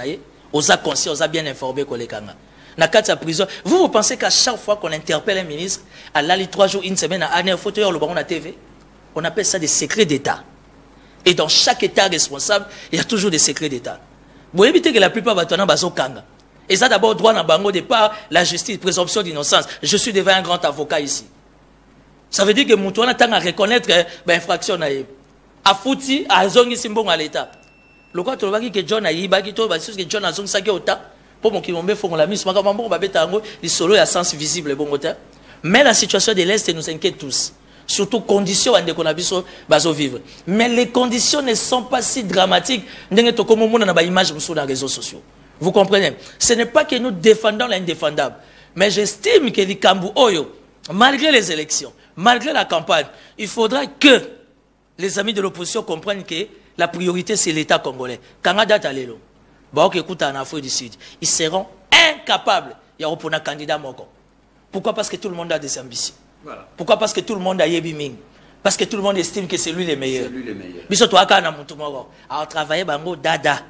aux a conscients, aux a bien informés qu'on les kanga. Dans la prison, vous pensez qu'à chaque fois qu'on interpelle un ministre, à l'ali 3 jours, une semaine, à un fauteuil, le baron à TV, on appelle ça des secrets d'État. Et dans chaque État responsable, il y a toujours des secrets d'État. Vous évitez que la plupart de les gens kanga. Et ça d'abord droit dans bango de par la justice, présomption d'innocence. Je suis devant un grand avocat ici. Ça veut dire que mon tour a à reconnaître l'infraction. A fouti à zongi simbong à l'état. Le quoi tu vois que John a yiba qui toi que John a zongi saki ota pour mon kilombe font la mise maka mambo ba betango les solo ya sens visible bon côté. Mais la situation de l'Est nous inquiète tous. Surtout conditions en qu'on a biso bazo vivre. Mais les conditions ne sont pas si dramatiques ndenge to comme monde na ba image sur les réseaux sociaux. Vous comprenez? Ce n'est pas que nous défendons l'indéfendable, mais j'estime que les Kambu Oyo, malgré les élections, malgré la campagne, il faudra que les amis de l'opposition comprennent que la priorité, c'est l'État congolais. Canada Talelo, écoute en Afrique du Sud, ils seront incapables de répondre à un candidat moko. Pourquoi? Parce que tout le monde a des ambitions. Voilà. Pourquoi? Parce que tout le monde a yébiming. Parce que tout le monde estime que c'est lui le meilleur. C'est lui le meilleur. Biso toi kana mutu moko. Alors travailler bango dada.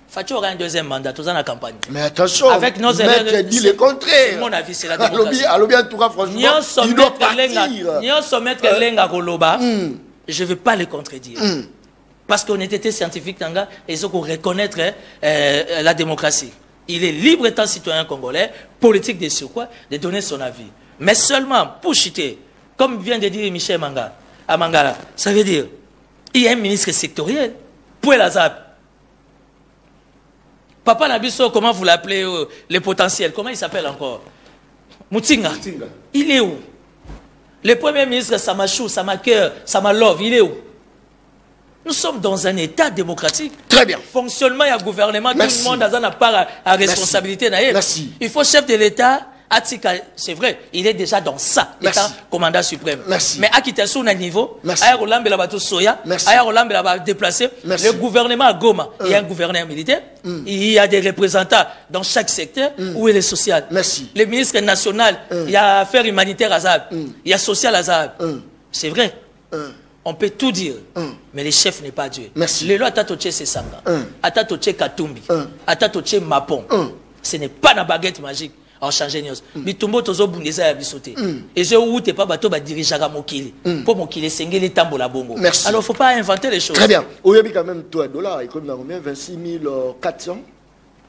Fatou aura un deuxième mandat, tous dans la campagne. Mais attention, avec nos erreurs, dit le contraire. Mon avis, c'est la démocratie. Alors bien, tout cas, franchement, il doit partir. Ni on soumettre lenga koloba. Je ne veux pas le contredire. Parce qu'on était scientifique, et ils ont reconnaître la démocratie. Il est libre étant citoyen congolais, politique de surcroît, de donner son avis. Mais seulement pour chuter, comme vient de dire Michel Manga, à Mangala, ça veut dire, il y a un ministre sectoriel, pour la ZAP. Papa Nabiso, comment vous l'appelez, les potentiels, comment il s'appelle encore? Moutinga. Il est où? Le premier ministre Samachou, Samaker, Samalov, il est où? Nous sommes dans un État démocratique. Très bien. Fonctionnement et gouvernement, merci. Tout le monde a une part à responsabilité. Merci. Il faut chef de l'État, c'est vrai, il est déjà dans ça, l'État commandant suprême. Merci. Mais à quitter son niveau, le gouvernement à Goma, il y a un gouverneur militaire, il y a des représentants dans chaque secteur où il est social. Merci. Le ministre national, il y a affaires humanitaires à Zab, il y a social à Zab. C'est vrai. On peut tout dire, mais le chef n'est pas Dieu. Merci. Le loi Atatoche Sesanga, Atatoche Katumbi, Atatoche Mapon. Ce n'est pas la baguette magique. En changer news. Bitumbo tozo bundeza ya bisoté. Et je ou t'es pas bateau ba dirigeara mokili. Pour mokili sengeli tambola bongo. Merci. Alors faut pas inventer les choses. Très bien. Oyebi quand même toi dollars, il comme dans combien 26 400.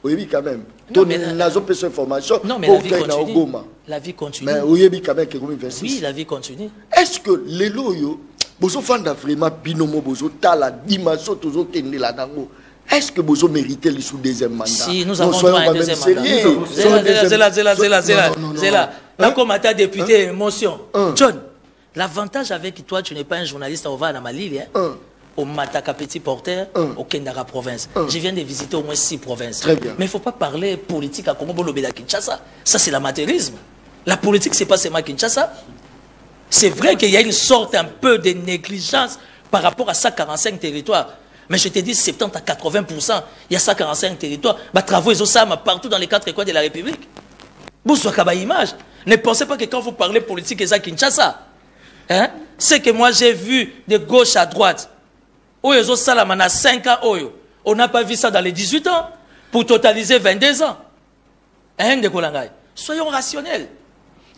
Oyebi quand même. Ton nazo peut information. Non mais la vie continue. La vie continue. Mais oyebi quand même que combien 26. Oui, la vie continue. Est-ce que les loyo bozo fanda vraiment binomo bozo tala dimaso tozo tende la dango? Est-ce que vous méritez le sous-deuxième mandat? Si, nous avons droit à un deuxième mandat. Zéla. Là, comme tu as député, émotion. John, l'avantage avec toi, tu n'es pas un journaliste au Val à Mali, au Mataka Petit Porter, au Kendara province. Je viens de visiter au moins 6 provinces. Très bien. Mais il ne faut pas parler politique à Congo Bolobeda Kinshasa. Ça, c'est l'amateurisme. La politique, c'est pas seulement Kinshasa. C'est vrai qu'il y a une sorte un peu de négligence par rapport à ça, 45 territoires. Mais je te dis 70 à 80%, il y a 145 territoires. Bah, travaux ils ont ça partout dans les 4 coins de la République. Vous soyez image. Ne pensez pas que quand vous parlez politique, c'est à Kinshasa. Hein? Ce que moi j'ai vu de gauche à droite, Oyo Salamana 5 ans, on n'a pas vu ça dans les 18 ans, pour totaliser 22 ans. Hein, soyons rationnels.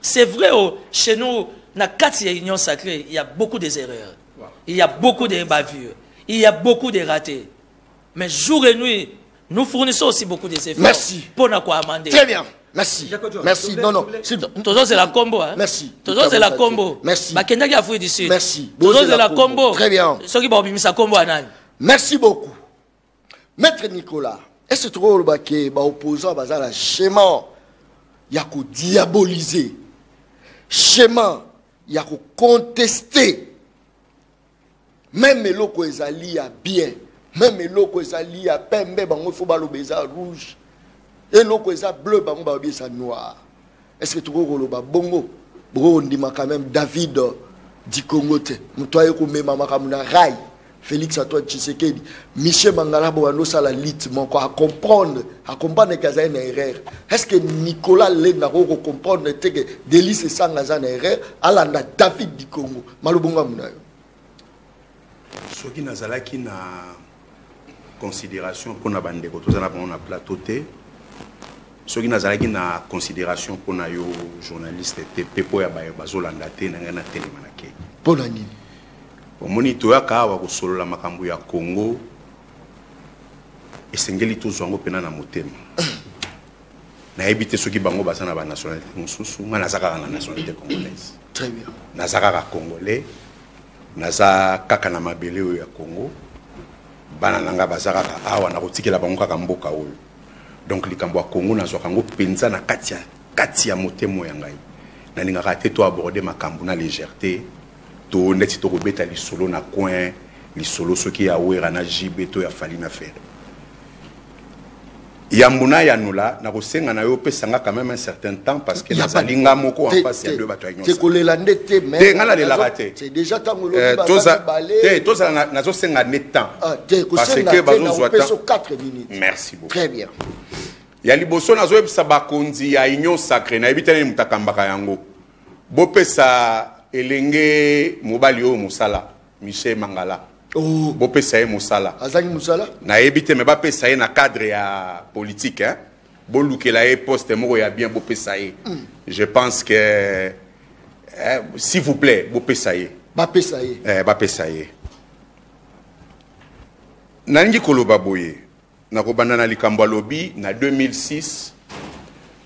C'est vrai, chez nous, dans 4 unions sacrées, il y a beaucoup d'erreurs. Il y a beaucoup de bavures. Il y a beaucoup de ratés. Mais jour et nuit, nous fournissons aussi beaucoup d'efforts. Merci. Pour nous amender. Très bien. Merci. Merci. Non, non. Toujours c'est la combo. Hein? Merci. Toujours c'est la combo. Merci. Merci. Toujours c'est la combo. Très bien. Ceux qui vont sa combo. Merci beaucoup. Maître Nicolas, est-ce que tu vois que l'opposant a un schéma, il y a diaboliser, schéma, il y a contester, même les locaux ezali à bien, même les locaux ezali à pembe, il faut balober rouge, et les locaux ezali bleu, il faut noir. Est-ce que tu vois que bongo, on dit quand même David du Congo, toi et comme maman comme rail. Félix Antoine Tshisekedi, Michel Mangala Boano ça la littement à comprendre qu'il y a une erreur. Est-ce que Nicolas Lena comprendre que Délice sans une erreur à la David du Congo Malubunga Munayo. Ce qui n'a pas na considération pour na bande ko to na na plateau té. Ce qui n'a pas na considération pour na yo journaliste té pepo ya bazolanda té na ngana télémanake. Pour na nini? Omoni toyaka wa kosolola makambo ya Congo esengeli tozwango pena na motema na ebité soki bango basana ba nationalité mususu nga nazaka na nationalité congolaise. Très bien. Nazaka congolais naza kaka na mabele ya Congo bana nanga bazaka awa na kotikela bango kaka mboka oyo donc likambo ya Congo nazwaka ngo penza na kati ya motema ya ngai na ningaka te to aborder makambo na légèreté. To neti to kobeta li solo na coin li solo soki ya wera na jibe to ya fali na faire ya muna ya nula na kosenga na yo pesanga quand même un certain temps parce que nazalinga moko en face ya deux bato ya nyonso te kolelande te mais te ngala le lagate c'est déjà tango lo balé te toza nazo senga net temps parce que bazozwa temps 4 minutes. Merci beaucoup. Très bien. Ya liboso nazo ebisa bakonzi ya union sacrée na ebitele mutakambaka yango bopesa elenge mobali o musala Michel Mangala bopesa ye musala azangi musala na ebite me bapesa ye na cadre ya politique hein bolukela ye poste moko ya bien bopesa ye je pense que s'il vous plaît bopesa ye bapesa ye nangi koloba boye na kobanda na likambo lobi na 2006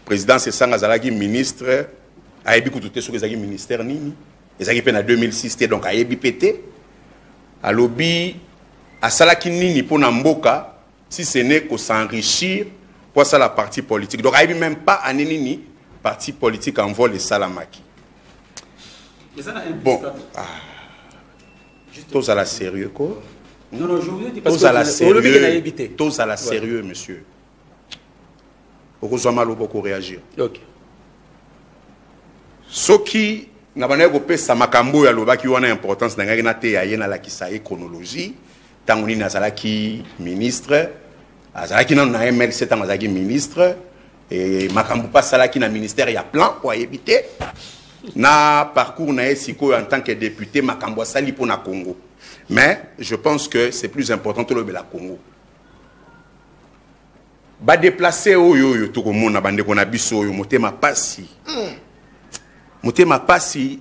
président Sesanga zalaki ministre ayebi kututé soki ezaki ministère nini ezaki pe na 2006 te donc ayebi pété alobi asalaki nini pour na mboka si ce n'est que s'enrichir pour ça la partie politique donc ayebi même pas anini parti politique en vol et salamaki bon tous à la sérieux quoi non je vous dis parce que tous à la sérieux monsieur beaucoup mal beaucoup réagir OK soki na bana ko pesa makambo ya lobaki wana importance na ngaki na te ya yena la kisaye chronologie tango ni nazalaki ministre azalaki na MLC tango azalaki ministre et makambo pas salaki na ministère ya plan pour éviter na parcours na esiko en tant que député makambo sali pour na Congo mais je pense que c'est plus important to le la Congo ba déplacer oyo to ko mona bande ko na biso oyo motema pasi Motema pasi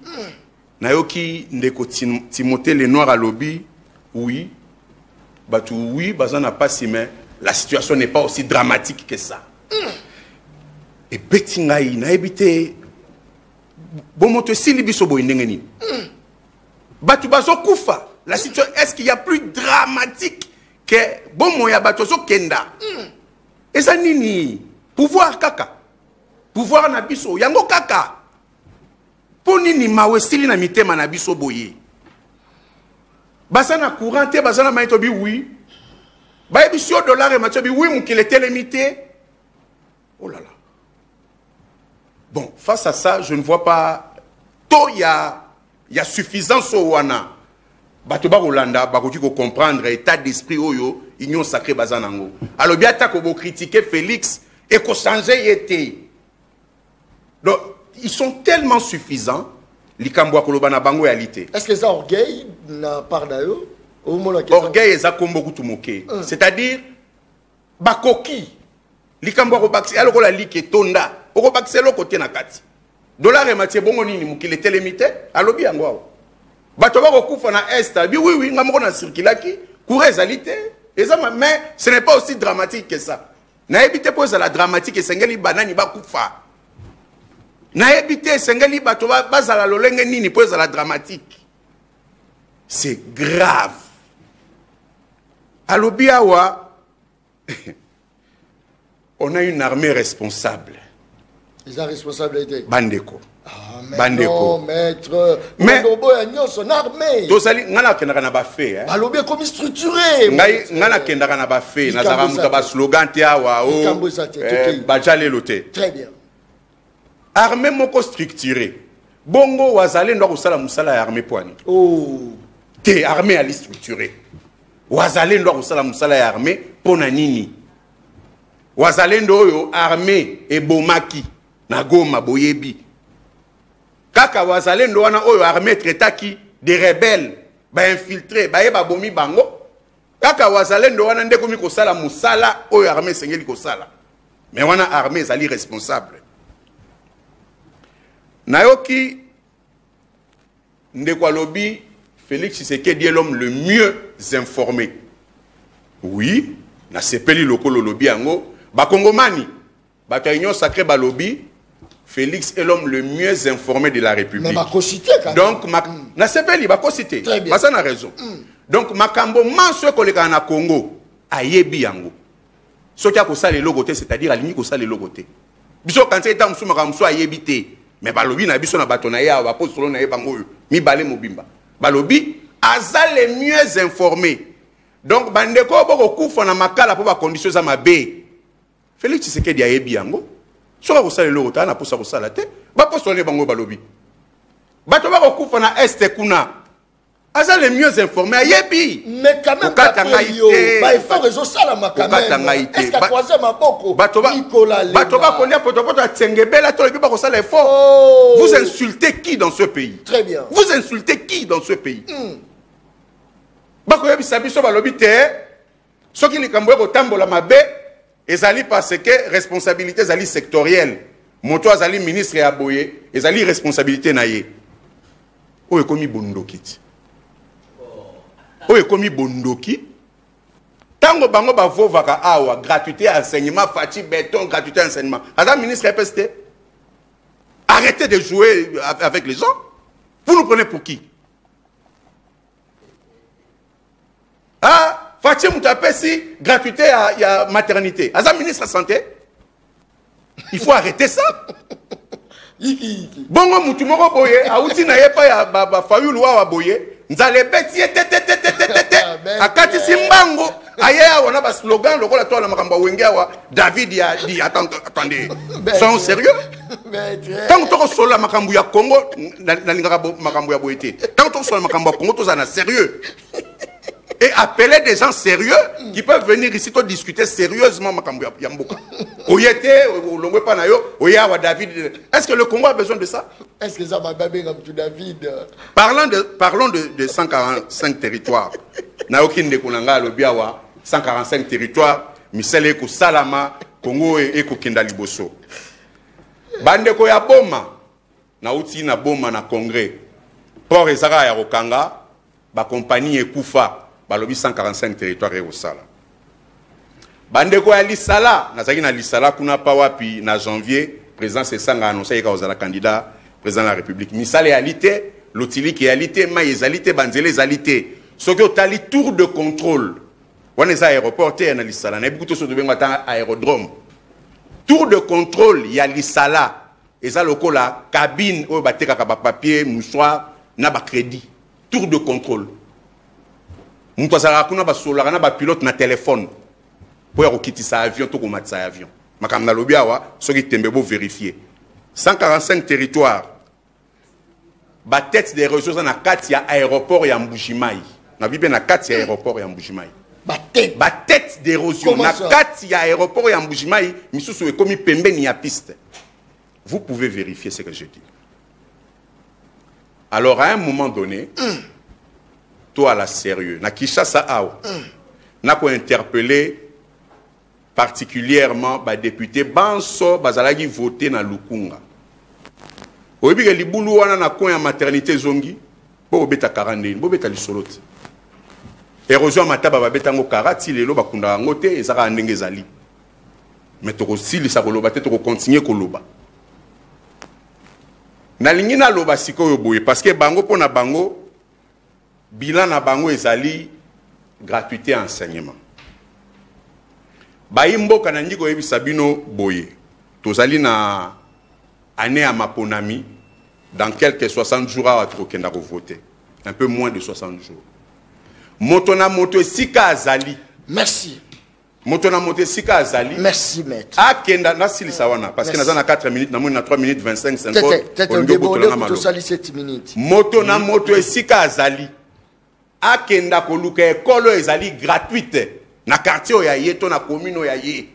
nayoki ndeko Timothée Lenoir à lobby oui batu oui bazana pasi mais la situation n'est pas aussi dramatique que ça et betingai na ebité bon moto sili biso boy ndengeni batu bazo kufa la situation est-ce qu'il y a plus dramatique que bon moya batu zo kenda eza nini pouvoir kaka pouvoir na biso yango kaka Poni ni mawesili na mitema na biso boye. Basana courant te basana maitobi oui. Ba ebisio dollar et matobi oui mon qu'il était limité. Oh là là. Bon, face à ça, je ne vois pas to ya suffisance au wana. Bato ba Rolanda ba ko comprendre état d'esprit oyo union sacrée bazanango. Alors bien ta ko bo critiquer Félix et ko changer été. Donc ils sont tellement suffisants likambo koloba na bango yalité. Est-ce que ça orgueil na part d'ailleurs? Orgueil eza kombo kutumoke. C'est-à-dire bakoki likambo ko bakisi alokola like tonda oko bakisi lo côté na kati. Dollar et matie bongo nini mukile telemite alobi yango awa. Bato ba ko kufa na est bi oui ngamoko na circulaki courez ezalité. Mais ce n'est pas aussi dramatique que ça. Na ebité po za la dramatique esengeli banani ba kufa. Na ebité esengeli bato ba za la lolenge nini po za la dramatique. C'est grave. À l'Obiawa, on a une armée responsable. Ils ont responsabilité. Bandeko. Ah, mais Bandeko. Non, maître. Mais son armée. Dosali, ngana kendaka na ba fait. À l'Obia comme structuré. Ngana kendaka na ba fait. Nazara muta ba slogan te awa o. Bajale lote. Très bien. Armée moko structurée. Bongo wazale ndo kusala musala ya armée poani. Oh. Te armée ali structurée. Wazalendo kusala musala ya armée pona nini? Wazalendo oyo armée ebomaki na Goma boyebi. Kaka wazalendo wana oyo armée traitaki des rebelles ba infiltré ba yeba bomi bango. Kaka wazalendo wana ndeko mi kosala musala oyo armée sengeli kosala. Mais wana armée ezali responsable. Nayoki ndeko lobi Félix Tshisekedi est l'homme le mieux informé. Oui, na sepeli lokolo lobi ango, ba Kongomani, ba union sacré ba lobi, Félix est l'homme le mieux informé de la République. Mais ba cité quand donc na sepeli ba cité. Ba ça na raison. Donc makambo manso koleka na Congo, ayebi yango. Soki akosa le logoté, c'est-à-dire alimi kosa le logoté. Biso kanse eta musuma ka muso ayebi te, mais ba lobi na biso na bato na ya ba post na yeba ngoyo, mi balé mobimba. Balobi aza les mieux informés. Donc bandeko boko kufa na makala po ba conditions za mabe. Félix Tshisekedi ayebi yango. Soka ko sala loko ta na posa ko sala te. Ba postone bango balobi. Bato ba ko kufa na est kuna. Aza les mieux informés ayebi. Mais quand même ba il faut réseau sala makamela. Est-ce que troisième maboko Nicolas Bato ba konia poto tsengebela to lebi ba ko sala effort. Vous insultez qui dans ce pays? Très bien. Vous insultez qui dans ce pays? Bako yebi sabiso balobi te. Soki likambo ko tambola mabe ezali parce que responsabilité ezali sectorielle. Moto azali ministre ya boye ezali responsabilité na ye. O ekomi bondokiti. O ekomi bondoki. Tango bango ba vovaka awa gratuité enseignement fati béton gratuité enseignement. Adam ministre EPST. Arrêtez de jouer avec les gens. Vous nous prenez pour qui? Ah, fati moutapesi gratuité à maternité. Adam ministre santé. Il faut arrêter ça. Bongo mutumoko boye auti na yepa ya ba fayulu wa boye. Nzale beti akati simbango aya wana ba slogan lokola to na makamba wengea wa David ya dit attendez sont sérieux tant to sola makambu ya Congo na lingaka makambu ya boyete tant to sola makambu ya Congo to za na sérieux et appeler des gens sérieux qui peuvent venir ici to discuter sérieusement makambu ya mboka oyete olongwe pa na yo oya wa David. Est-ce que le Congo a besoin de ça? Est-ce que ça va baber comme tout David? Parlons de 145 territoires. Naoki ndekunanga lobiawa 145 territoires misele ko salama Congo e ko kinda liboso. Bandeko ya boma na uti na boma na congrès. Port ezaka ya Rokanga ba compagnie ekufa balobi 145 territoires e sala. Bandeko ya Lisala nazaki na Lisala kuna pa wapi na janvier président Sesanga annoncé ka ozala candidat président de la République. Misale alité, l'otili qui alité, maïzalité, banzele zalité. Ce que tali tour de contrôle. On est aéroport, na Lisala. Na beaucoup de aérodrome. Tour de contrôle, il y a Lisala. Et ça le la cabine où bateka kaba papier, mouchoir, na ba crédit. Tour de contrôle. Mouto sala kuna ba solara na ba pilote na téléphone. Pour quitter sa avion to ko mat sa avion. Makam na lobiawa, ce qui tembebo vérifier. 145 territoires. Ba tête des ressources na kati ya aéroport ya Mbujimayi. Na bibe na kati ya aéroport ya Mbujimayi. Ba tête d'érosion na kati ya aéroport ya Mbujimayi, misusu ekomi pembeni ya piste. Vous pouvez vérifier ce que je dis. Alors à un moment donné, toi à la sérieux, na Kinshasa awa, na ko interpeller particulièrement ba député banso bazalaki voter na Lukunga. Oyebi ke libulu wana na coin ya maternité zongi, bo obeta 42, bo beta lisoloti. Érosion mataba ba betango karati lelo bakunda ngote ezaka ndenge ezali. Mais toko sili sa koloba te toko continuer koloba. Na lingi na loba sikoyo boye parce que bango pona bango bilan na bango ezali gratuité enseignement. Baimboka na ndiko yebisa bino boye. Tozali na année à Maponami dans quelques 60 jours à trokenda ko voter. Un peu moins de 60 jours. Motona moto sika azali. Merci. Motona moto sika azali. Merci maître. Akenda na silisa wana parce que na 4 minutes na na 3 minutes 25 50. On déborde pour 7 minutes. Motona moto sika azali. Akenda ko luka ekolo ezali gratuite na quartier ya yeto na commune ya ye.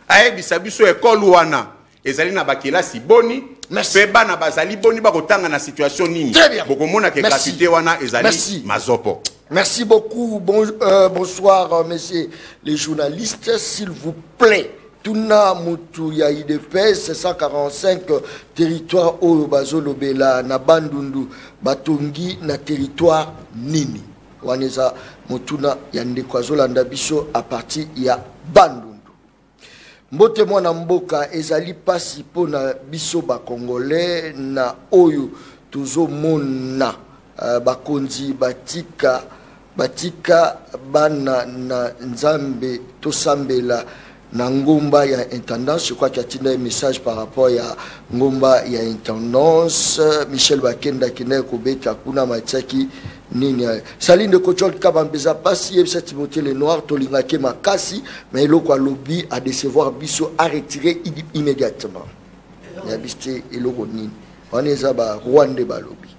Ayebisa biso ekolo wana ezali na bakilasi boni. Peba na bazali boni bakotanga na situation nini. Bokomona ke gratuité wana ezali mazopo. Merci beaucoup. Bonsoir, messieurs les journalistes. S'il vous plaît, Tuna Mutu ya IDPS 145 territoire oyo bazolobela na Bandundu batongi na territoire nini. Waneza mutuna ya ndeko azolanda biso à partir ya Bandundu. Mbote mwana mboka ezali pasi pona biso ba Congolais na oyo tozomona bakonzi batika bana na nzambe tosambela na ngomba ya intendance. Je crois qu'il y a un message par rapport à ngomba ya intendance. Michel Bakenda kine kobeta kuna matiaki nini Saline de Kochol Kabambeza pasi et cette moté les noirs tolingake makasi mais loko lobby à décevoir biso à retirer immédiatement. Ya bisté eloko nini. Waneza ba Rwanda ba lobby.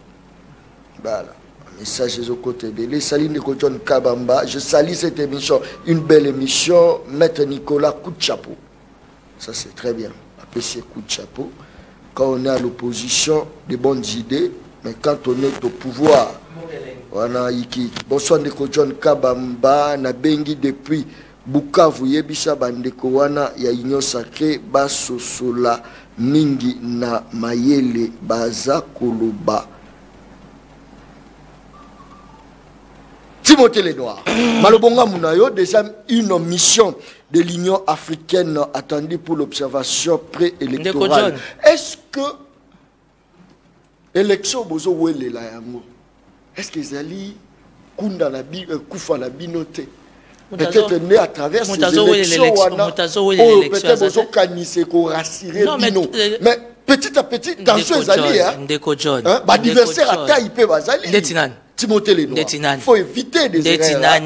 Voilà. Message aux côtés de les Saline de Kochol Kabamba. Je salue cette émission, une belle émission. Maître Nicolas, coup de chapeau. Ça c'est très bien. Apprécier coup de chapeau. Quand on est à l'opposition, des bonnes idées, mais quand on est au pouvoir, wana iki bonsoir ndeko John Kabamba na bengi depuis Bukavu yebisa bandeko wana ya Union Sacrée basosola mingi na mayele baza koloba Timothée Lenoir. Malobonga Munayo, déjà une mission de l'Union africaine attendue pour l'observation préélectorale. Est-ce que l'élection bozo wele la yango? Est-ce que Zali Kunda na Koufa na binoté? Peut-être né à travers ces élections. Peut-être bozo kanise ko rassurer bino. Mais petit à petit, dans ce Zali, l'adversaire a taille pe bazali. Timothée Lenoir. Il faut éviter des erreurs.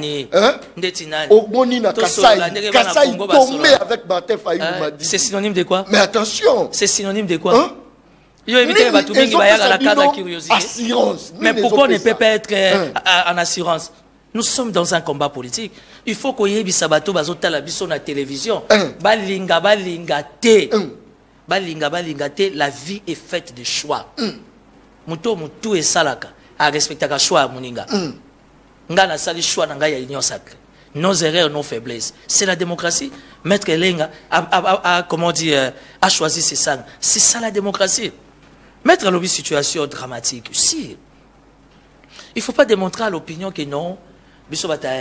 Au na Kassai tombé avec Martin Fayou m'a dit. C'est synonyme de quoi? Mais attention. C'est synonyme de quoi? Assurance. Mais pourquoi on ne peut pas être en assurance? Nous sommes dans un combat politique. Il faut qu'on y ait bisabato bazota la biso na télévision. Balinga te. La vie est faite de choix. Mutu et salaka a respecté le choix à Moninga. Nga na sali choix na nga ya Union Sacrée. Nos erreurs, nos faiblesses. C'est la démocratie. Maître Elenga a choisi ses sangs. C'est ça la démocratie. Mettre à l'objet situation dramatique. Si. Il ne faut pas démontrer à l'opinion que non,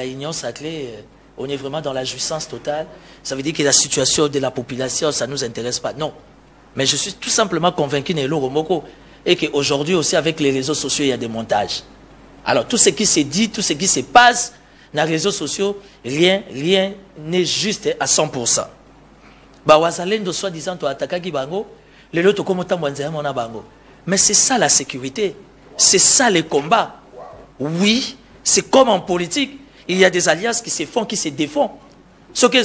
Union Sacrée, on est vraiment dans la jouissance totale. Ça veut dire que la situation de la population, ça ne nous intéresse pas. Non. Mais je suis tout simplement convaincu et qu'aujourd'hui aussi avec les réseaux sociaux, il y a des montages. Alors tout ce qui se dit, tout ce qui se passe dans les réseaux sociaux, rien n'est juste à 100%. Wazalendo soi-disant attaquer bango. Mais c'est ça la sécurité. C'est ça les combats. Oui, c'est comme en politique. Il y a des alliances qui se font, qui se défendent. Ce que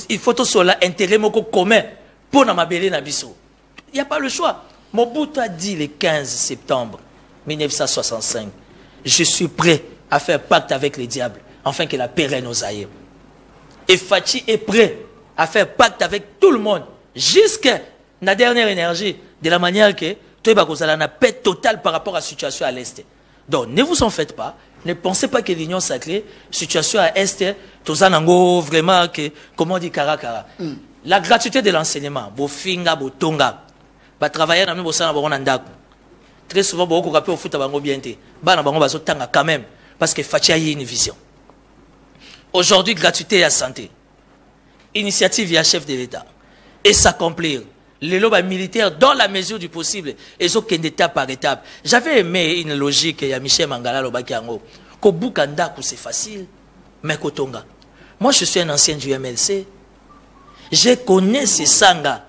il faut tout cela intérêt commun pour n'amabéler nabiso. Il n'y a pas le choix. Mobutu a dit le 15 septembre 1965, je suis prêt à faire pacte avec les diables, afin que la paix règne aux aïeux. Et Fachi est prêt à faire pacte avec tout le monde, jusqu'à la dernière énergie, de la manière que Toi, il y a une paix totale par rapport à la situation à l'Est. Donc, ne vous en faites pas. Ne pensez pas que l'Union sacrée, situation à l'Est, tout ça, vraiment, que, comment on dit, karakara. La gratuité de l'enseignement, vos finga, vos tonga, va travailler dans le même sens, très souvent, beaucoup de au foot, bien été. Quand même, parce que Fatia y a une vision. Aujourd'hui, gratuité à santé. Initiative via chef de l'État. Et s'accomplir. Les lobes militaires, dans la mesure du possible, ils ont qu'une étape par étape. J'avais aimé une logique, il y a Michel Mangala, Lobakiango. Kobukanda, c'est facile, mais Kotonga. Moi, je suis un ancien du MLC. Je connais ces sangas.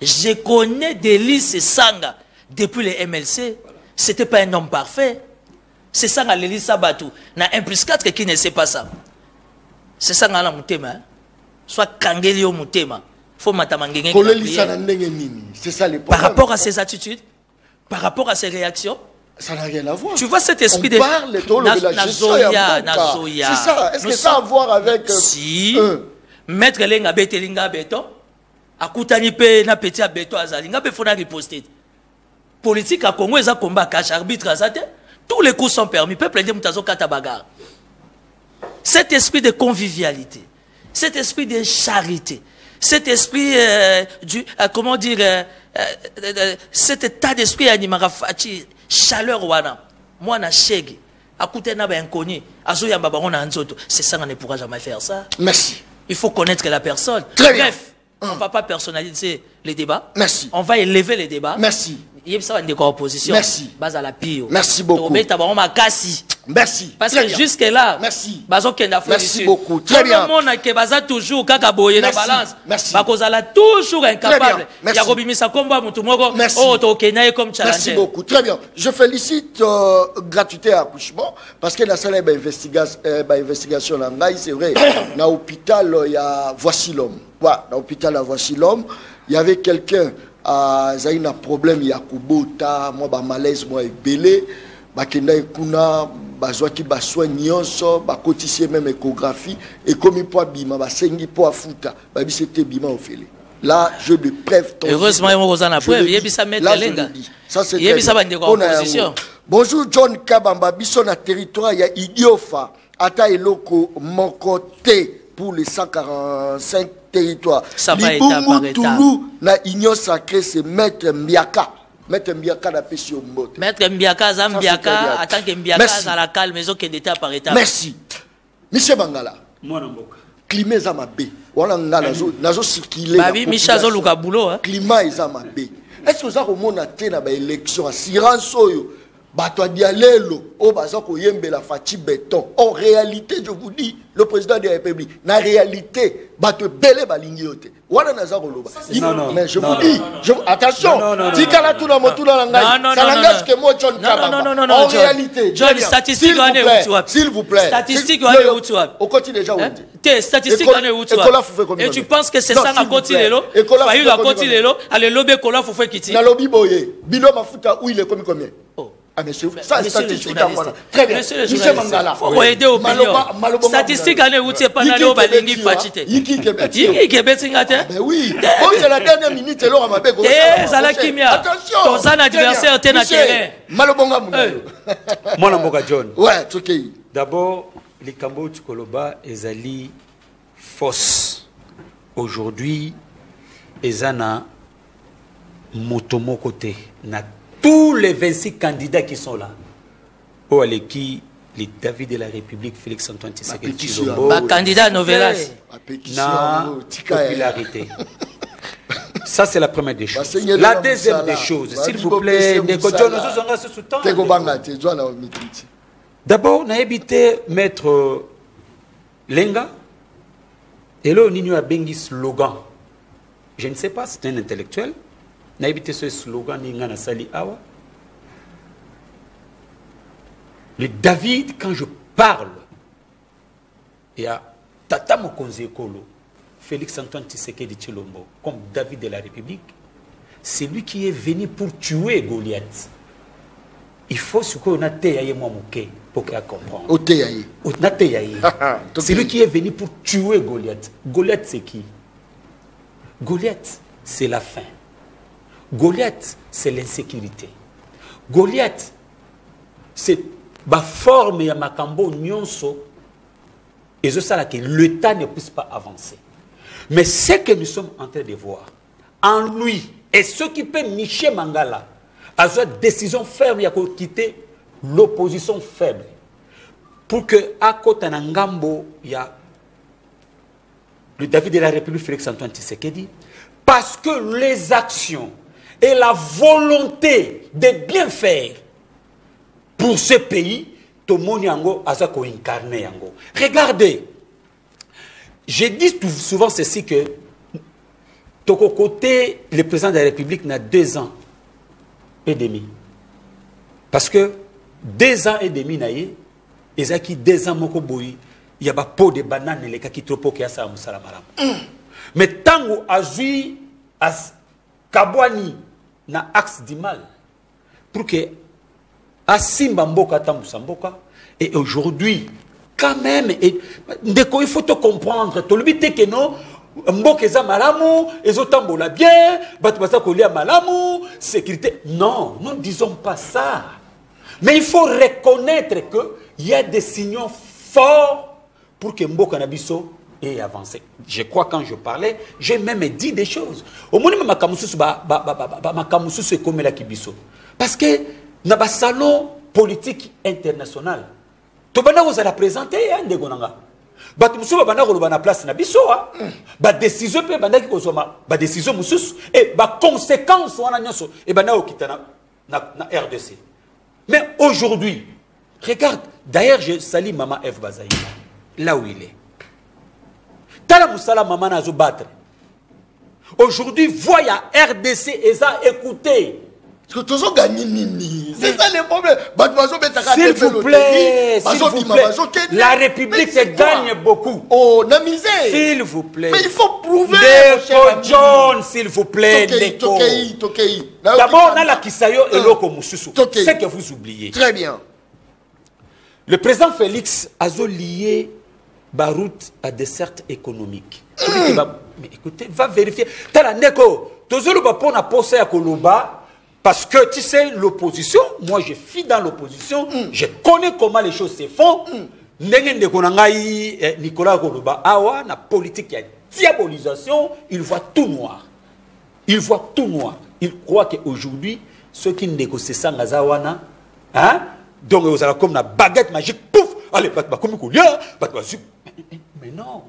Je connais Délice Sanga. Depuis les MLC, ce n'était pas un homme parfait. C'est Sanga Lélis Sabatou. Il y a 1+4 qui ne sait pas ça. C'est Sanga la Moutema. Soit Kangelio Moutema. Faut matamangenge. C'est ça les par rapport à ses attitudes, par rapport à ses réactions. Ça n'a rien à voir. Tu vois cet esprit de Nazoya. C'est ça. Est-ce que ça a à voir avec... Si. Maître Lenga Betelinga Beton. Akutani pe na petit Beton Azalinga be fona riposter. Politique à Congo, ils ont combat cash arbitre à ça. Tous les coups sont permis. Peuple de Moutazo Katabagar. Cet esprit de convivialité, cet esprit de charité, cet esprit comment dire, cet état d'esprit animara fati, chaleur wana, moi na chègue, à côté na ba inconnu, azoya babaron na nzoto, c'est ça on ne pourra jamais faire ça. Merci. Il faut connaître la personne. Très bien. Bref, on ne va pas personnaliser les débats. Merci. On va élever les débats. Merci. Il y a ça une opposition. Merci. Base à la pire. Merci beaucoup. Merci. Parce que jusque-là, merci. Merci beaucoup. Très bien. Tout le monde qui base toujours kakaboye na balance. Merci. Bakozala toujours incapable. Merci. Ya kobimisa komba mutu moko. Merci. Oh to kenaye comme challenger. Merci beaucoup. Très bien. Je félicite gratuité à accouchement parce que la salle investigation là, c'est vrai. Dans l'hôpital il y a Voici l'homme. Voilà, dans l'hôpital à Voici l'homme, il y avait quelqu'un il y a un problème, il y a Kubota, moi, malaise, moi, belé, bakenda kuna, bazwaki baswa nyonso, bakotisi même échographie, et comme il peut bima, basengi po afuta, babi c'était bima au félé. Là, je de preuve. Heureusement, il y a une preuve, il y a ça mettre lenga. Ça c'est opposition. Bonjour John Kabamba, biso na territoire, il y a Idiofa, ata eloko mokote pour les 145 territoire. Libungu Toulou na Union sacrée c'est Maître Mbiaka. Maître Mbiaka na Pesio Mbote. Maître Mbiaka, Zambiaka, en tant que Mbiaka à la calme, maison qui est d'état par état. Merci. Monsieur Bangala. Moi Namboka. Climat est à ma baie. Voilà, nazo circuler. Babi, Micha Zoluka boulot. Climat est à ma baie. Est-ce que ça remonte à une élection à Siransoyo? Bato dialelo o bazako yembe la fati béton. En réalité, je vous dis, le président de la République, na réalité, bato belé balingi yote. Wana nazako loba. Mais je vous dis, attention, tikala tout na motuna ngai. Ça n'engage que moi John Kabamba. En réalité, John, statistique s'il vous plaît. Statistique on au continue déjà où t'es statistique on et tu penses que c'est ça na continue lo? Fayu la continue lo, allez lobé kola faut faire kiti. Na lobby boye. Bilo mafuta où il est comme combien? Ah, monsieur, ça, statistique à moi. Très bien. Monsieur Mangala. Faut aider au opinion. Statistique à nous, c'est pas d'aller au balingi fachite. Yiki Kebetsingate. Ben oui. Oh, c'est la dernière minute, alors, ma belle. Eh, ça la kimia. Attention. Ton adversaire, t'es na terrain. Malobonga Mounayo. Moi, Namboka John. Ouais, c'est ok. D'abord, les Kambo Tukoloba, Ezali, fausse. Aujourd'hui, Ezana, Motomo côté, na tous les 26 candidats qui sont là, oh, qui les David de la République, Félix Antoine Tshisekedi Tshilombo, candidat Novelas, na popularité. Ça, c'est la première des choses. La deuxième des choses, s'il vous plaît, d'abord, on a évité mettre Lenga, et là, on a bengi slogan. Je ne sais pas, c'est un intellectuel. On a évité ce slogan, Ningana Sali Awa. Le David, quand je parle, il y a Tata Mokonzi Ekolo, Félix Antoine Tshisekedi Tshilombo, comme David de la République, c'est lui qui est venu pour tuer Goliath. Il faut ce qu'on a téaillé moi mouké pour qu'il comprenne. C'est lui qui est venu pour tuer Goliath. Goliath c'est qui? Goliath c'est la faim. Goliath, c'est l'insécurité. Goliath, c'est la forme de Makambo Nyonso. Et c'est ça que l'État ne puisse pas avancer. Mais ce que nous sommes en train de voir, en lui, et ce qui peut Michel Mangala, a une décision ferme, il y a quitter l'opposition faible. Pour que, à côté de Ngambo, il y a le David de la République, Félix-Antoine Tshisekedi, parce que les actions et la volonté de bien faire pour ce pays, tout le monde a incarné. Regardez, je dis souvent ceci que, de côté, le président de la République n'a 2 ans et demi. Parce que 2 ans et demi, il y a 2 ans, il y a pas pot de banane, il y a trop peu qui a ça, mais tant que Azui, Kabwani, na axe du mal, pour que Asimba Mboka Tambusa Mboka, et aujourd'hui, quand même, il faut te comprendre, tu le dis que non, Mboka eza malamu, ezotambola bien, batubasa kolia malamu, sécurité. Non, nous ne disons pas ça. Mais il faut reconnaître qu'il y a des signaux forts pour que Mboka Nabiso ait avancé. Je crois quand je parlais, j'ai même dit des choses. Au moins, je comme la Kibiso. Parce que dans le salon politique international, tu vas la présenter, Batumusou bana ko na place na biso ba décision pe bana ki kozoma ba décision mususu et ba conséquence wana nyoso et bana okita na RDC. Mais aujourd'hui, regarde, d'ailleurs je salue maman F Bazaï là où il est. Tala musala maman na zo battre. Aujourd'hui, voya RDC eza écouter. C'est ça le problème. S'il vous plaît, la République gagne beaucoup. Oh, la misère. S'il vous plaît. Mais il faut prouver. John, s'il vous plaît. D'abord, on a la Kisayo et l'Oko Moussousou. C'est que vous oubliez. Très bien. Le président Félix a lié Barout à des certes économiques. Mais écoutez, va vérifier. Tala Neko, Tozolo Bapon a posé à Koloba. Parce que, tu sais, l'opposition, moi je suis dans l'opposition, je connais comment les choses se font. Nicolas Koloba, awa, na politique, il y a diabolisation, il voit tout noir. Il voit tout noir. Il croit qu'aujourd'hui, ceux qui négocient ça, hein, donc vous allez comme une baguette magique, pouf, allez, mais non,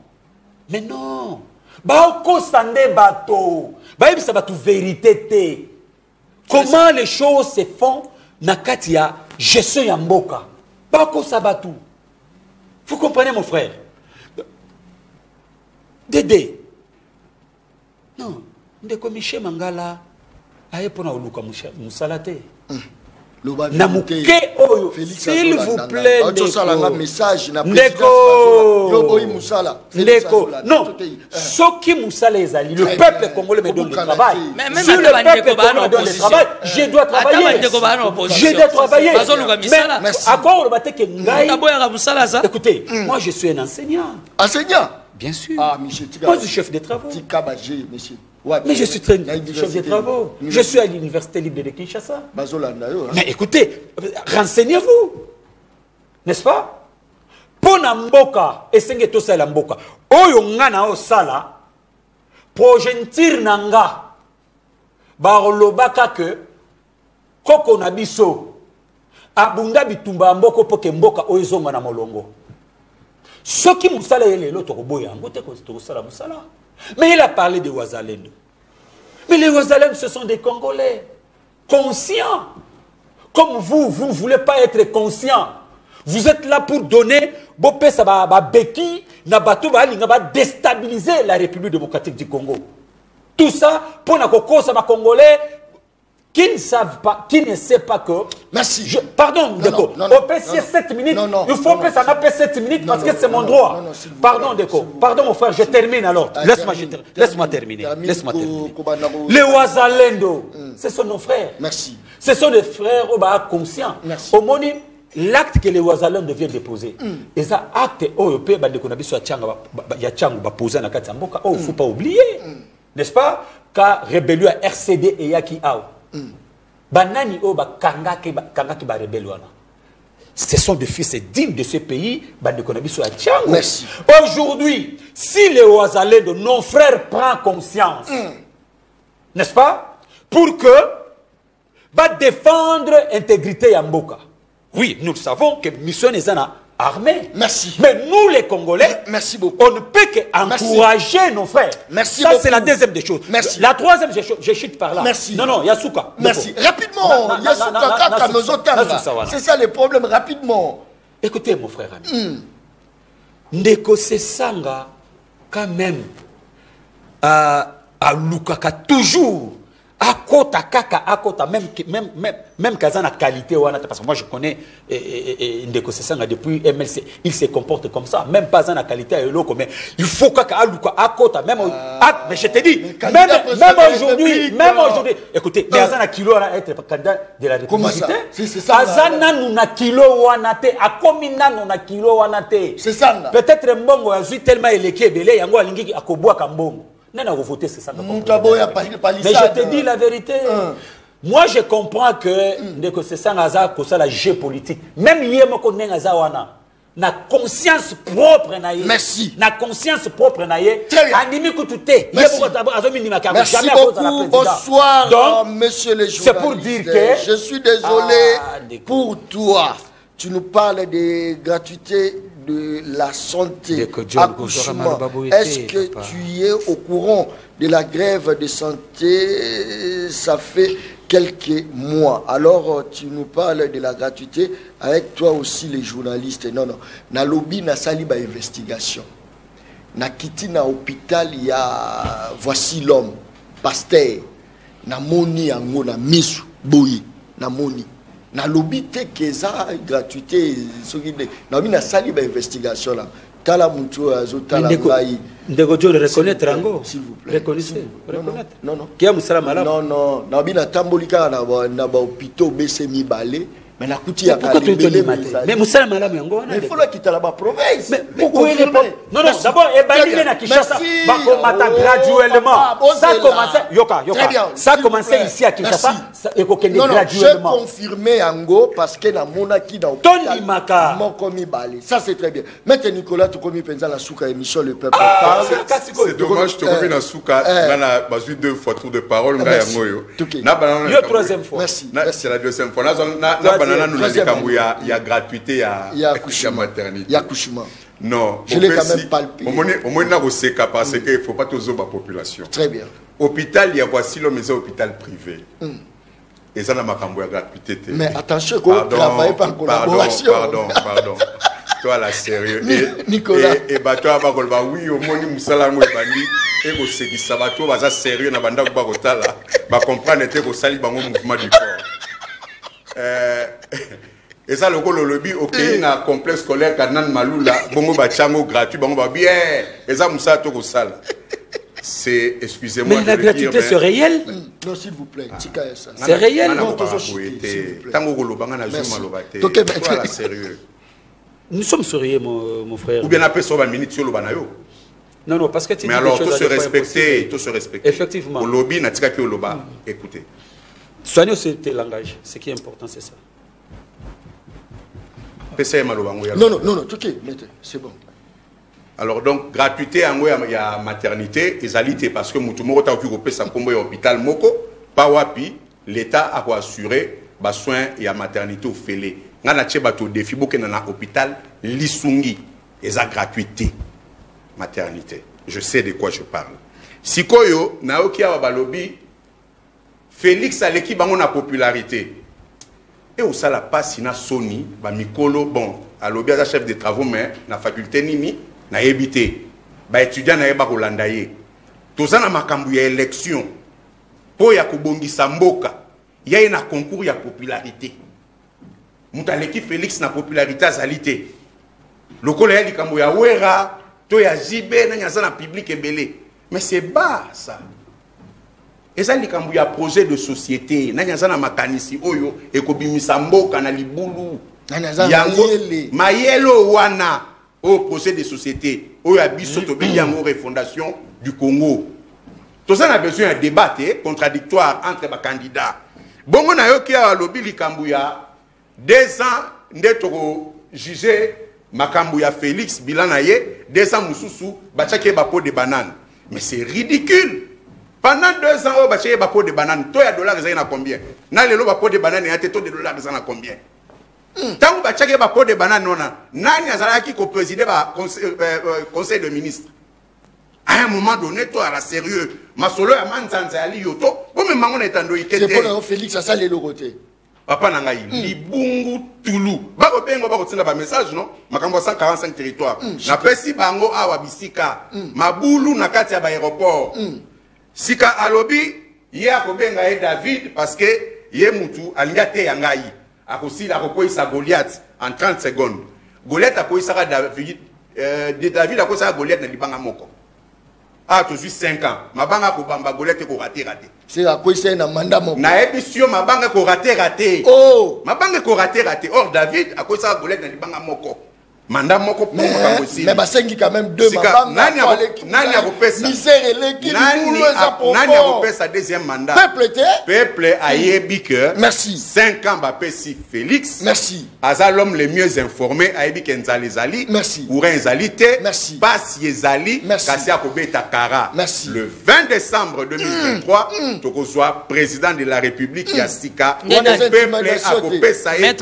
mais non. Bah, on constate bateau, bah, ça va tout vérité. Comment les choses se font na katia gestion ya mboka. Bako sabatu. Vous comprenez mon frère? Dédé. Non, ndeko Michel Mangala aye pona oluka musalate. Namuke oyo, s'il vous plaît, Ndeko, non, ce qui Moussala ezali, le peuple congolais me donne le travail. Si le peuple congolais me donne le travail, je dois travailler. Je dois travailler. Mais à quoi on va dire que Ngaï? Écoutez, moi je suis un enseignant. Enseignant? Bien sûr. Ah, monsieur, moi je suis chef de travaux. Monsieur. Ouais, mais je suis chef de travaux. Je suis à l'université libre de Kinshasa. Mais écoutez, renseignez-vous. N'est-ce pas? Pour Namboka, et c'est que ça Mboka. Oyo ngana o sala, projentir nanga, barolobaka que, koko nabiso, abunda bitumba mboko poke mboka oizonga na molongo. Ce qui moussala est l'autre boya, moussala. Mais il a parlé de Ouazalendo. Mais les Ouazalendo, ce sont des Congolais conscients. Comme vous ne voulez pas être conscient. Vous êtes là pour donner, déstabiliser la République démocratique du Congo. Tout ça pour les Congolais qui ne savent pas, qui ne savent pas que... Merci. Pardon, Deko. On peut 7 minutes. Il faut que ça n'appelle 7 minutes parce que c'est mon droit. Pardon, Deko. Pardon, mon frère, je termine alors. Laisse-moi terminer. Laisse-moi terminer. Les Ouazalendo, ce sont nos frères. Merci. Ce sont des frères conscients. Au moment l'acte que les Ouazalendo viennent déposer, et ça acte, il ne faut pas oublier. N'est-ce pas? ka rébellion à RCD et yaki ao. Banani o ba kanga ki ba rébellion. Ce sont des fils dignes de ce pays. Merci. Aujourd'hui, si les Ouazalais de nos frères prennent conscience, n'est-ce pas, pour que va défendre l'intégrité Yamboka. Oui, nous savons que mission est armée. Merci. Mais nous, les Congolais, merci beaucoup. On ne peut qu'encourager nos frères. Merci. Ça, c'est la deuxième des choses. Merci. La troisième, je chute par là. Merci. Non, Yasuka. Merci. Rapidement, Yasuka, c'est ça le problème, rapidement. Écoutez, mon frère ami. Ndeko Sesanga, quand même, à Lukaka, toujours. À kota, même Kazan a qualité, parce que moi je connais Ndeko Sesanga depuis MLC, il se comporte comme ça, même pas en qualité, mais il faut à kota, même, mais je te dis, même aujourd'hui, écoutez, Kazan a kilo à être candidat de la République. Comment ça? C'est ça. Kazan a kilo wanate, a komina na kilo wanate. C'est ça. Peut-être Mbongo a vu tellement élequé, belé, yango alingi akoboa kambongo. Mais je te dis la vérité. Moi, je comprends que c'est ça la géopolitique. Même na conscience propre. Merci. Na conscience propre. Merci beaucoup. Bonsoir, donc, monsieur le journaliste. C'est pour dire que je suis désolé pour toi. Tu nous parles de gratuité de la santé, accouchement. Est-ce que tu es au courant de la grève de santé? Ça fait quelques mois. Alors, tu nous parles de la gratuité avec toi aussi les journalistes. Non. Na lobby, na sali ba investigation. Na kiti na hôpital, il y a voici l'homme, pasteur. Na moni yango na misu boyi, na moni. Na lobby te keza gratuité na mi na sali ba investigation là tala mutu azo tala ngai ndeko jo reconnaître rango s'il vous plaît reconnaître non qui a musala mala non na bi na tambolika na ba hôpital bese mi balé mais na kuti ya kalibele mais musala mala yango wana mais il faut la quitter la province mais pourquoi il est pas non d'abord e balibé na Kinshasa ba komata graduellement ça commence yoka ça commence ici à Kinshasa et ko kende graduellement je confirmé yango parce que na monaki dans Tony Maka mon commis balé ça c'est très bien maintenant Nicolas tu commis penza la souka émission le peuple parle c'est dommage tu commis na souka na bazu deux fois tour de parole nga yango yo na banana yo troisième fois merci c'est la deuxième fois na banana nous il y a gratuité il y a maternité il y a accouchement non je l'ai quand même palpé au moins na oseka parce que il faut pas toujours la population très bien hôpital il y a voici le maison hôpital privé et ça na makambo ya gratuité mais attention qu'on travaille par collaboration pardon toi la sérieux Nicolas et toi ba kolba oui au moni musala ngo ebandi et ko sekisa ba toi baza sérieux na banda ko ba kotala ba comprendre te ko sali bango mouvement du corps et ça le lobby au pays na complexe scolaire Kanan Malula bongo ba chango gratuit bongo ba bien et ça musa to ko sala c'est excusez-moi mais la gratuité c'est réel non s'il vous plaît c'est réel non tango ko lobanga na zuma lobate voilà sérieux nous sommes sérieux mon frère ou bien après ça ba minute sur lobana yo non parce que tu mais alors tout se respecter effectivement au lobby na tika ki au loba écoutez soignez ce langage ce qui est important c'est ça non c'est bon. Alors donc gratuité en il y a maternité et alité parce que mutumo ta vu repé ça comme hôpital moko pas wapi l'état a assuré ba soin et à maternité au félé ngana tche bato défi boke na hôpital lisungi et ça gratuité maternité je sais de quoi je parle sikoyo na oki a balobi Félix aleki bango na popularité et au sala passe na Sony ba mikolo bon alobi à chef de travaux mais na faculté nini na ebité ba étudiant na eba kolanda ye tozana makambu ya élection po ya kobongisa mboka ya na concours ya popularité mutaleki Félix na popularité azalité lokola ya likambo ya wera to ya jibe na nyaza na public ebele mais c'est bas ça. Et ça, il y a un projet de société. Il y a un makanisi oyo ekobimisa mboka na libulu. Mayelo wana au projet de société. Oyo abiso to be yango refondation du Congo. Tout ça, on a besoin de débat contradictoire entre les candidats. Bon, on a eu qui a lobby Likambouya 2 ans d'être jugé Makambouya Félix Bilanaye 2 ans Moussoussou Bachake Bapo de banane. Mais c'est ridicule. Pendant 2 ans, Bachake Bapo de banane. Toi, il y a dollars, ils ont combien? N'a le Bapo de banane, il y a taux de dollars, ils ont combien? Tant que Bachake Bapo de banane, non, Nani Azaraki qui présidait le conseil de ministres. À un moment donné, toi, à la sérieux, ma solo a manzanza ali yoto, comme maman est en doïke. C'est pour Félix, ça le côté. Papa Nangaï, Libungu Toulou. Bako bengo bako tsina ba message non? Makambo 145 territoires. Na pesi bango awa bisika. Mabulu na kati ya ba aéroport. Sika alobi, ye akobenga e David parce que ye mutu alinga te yangai. Akosila akokoisa Goliath en 30 secondes. Goliath akoisa David David akoisa Goliath na libanga moko. Ah, tout de suite 5 ans. Ma banque a bamba Goliath ko raté. C'est à quoi c'est un mandat mon. Na émission ma banque ko raté. Oh. Ma banque ko raté. Or David a quoi ça Goliath na libanga moko. Mandat moko pour ma aussi. Mais basengi quand même 2 ma banque. Nani a repesa. Misère l'équipe. Nani a repesa deuxième mandat. Peuple a yebi que. Merci. 5 ans ba pesi Félix. Merci. Aza l'homme le mieux informé a yebi Kenzali Zali. Merci. Ouren Zalité. Merci. Pas Yezali. Merci. Kassia Kobeta Kara. Merci. Le 20 décembre 2023, Toko soit président de la République Yassika. Le peuple a coupé ça et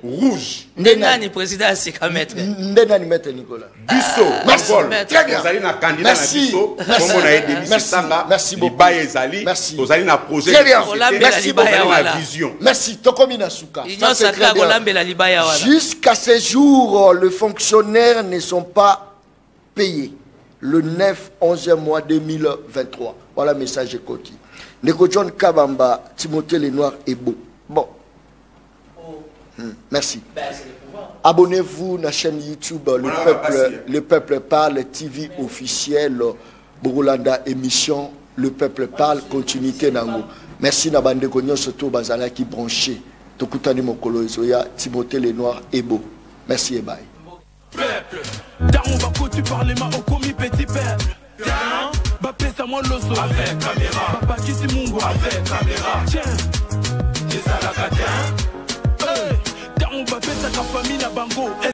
rouge. Ndenani président Yassika maître. Ndenani maître Nicolas. Busso. Merci. Très bien. Vous allez na candidat na Busso. Comme on a aidé Sanga. Merci beaucoup. Merci. Vous allez na projet. Très bien. Merci beaucoup. La vision. Merci. Tokomina Souka. Jusqu'à ces jours, les fonctionnaires ne sont pas payés. Le 9, 11e mois 2023. Voilà le message de Koti. Neko John Kabamba, Timothée Lenoir est beau. Bon. Merci. Abonnez-vous à la chaîne YouTube Le Peuple Parle, TV officiel, Borolanda émission, Le Peuple Parle, continuité Nango. Merci Nabande Konyo, surtout Bazala qui branché. Tokutani Mokolo Zoya, Timothée Lenoir est beau. Merci et bye. Peuple, dans on va tu parles ma au commis petit peuple. Bapé ça moi l'osso avec caméra. Papa qui si mungo avec caméra. Tiens, j'ai ça la catin. Dans on va ta famille na bango.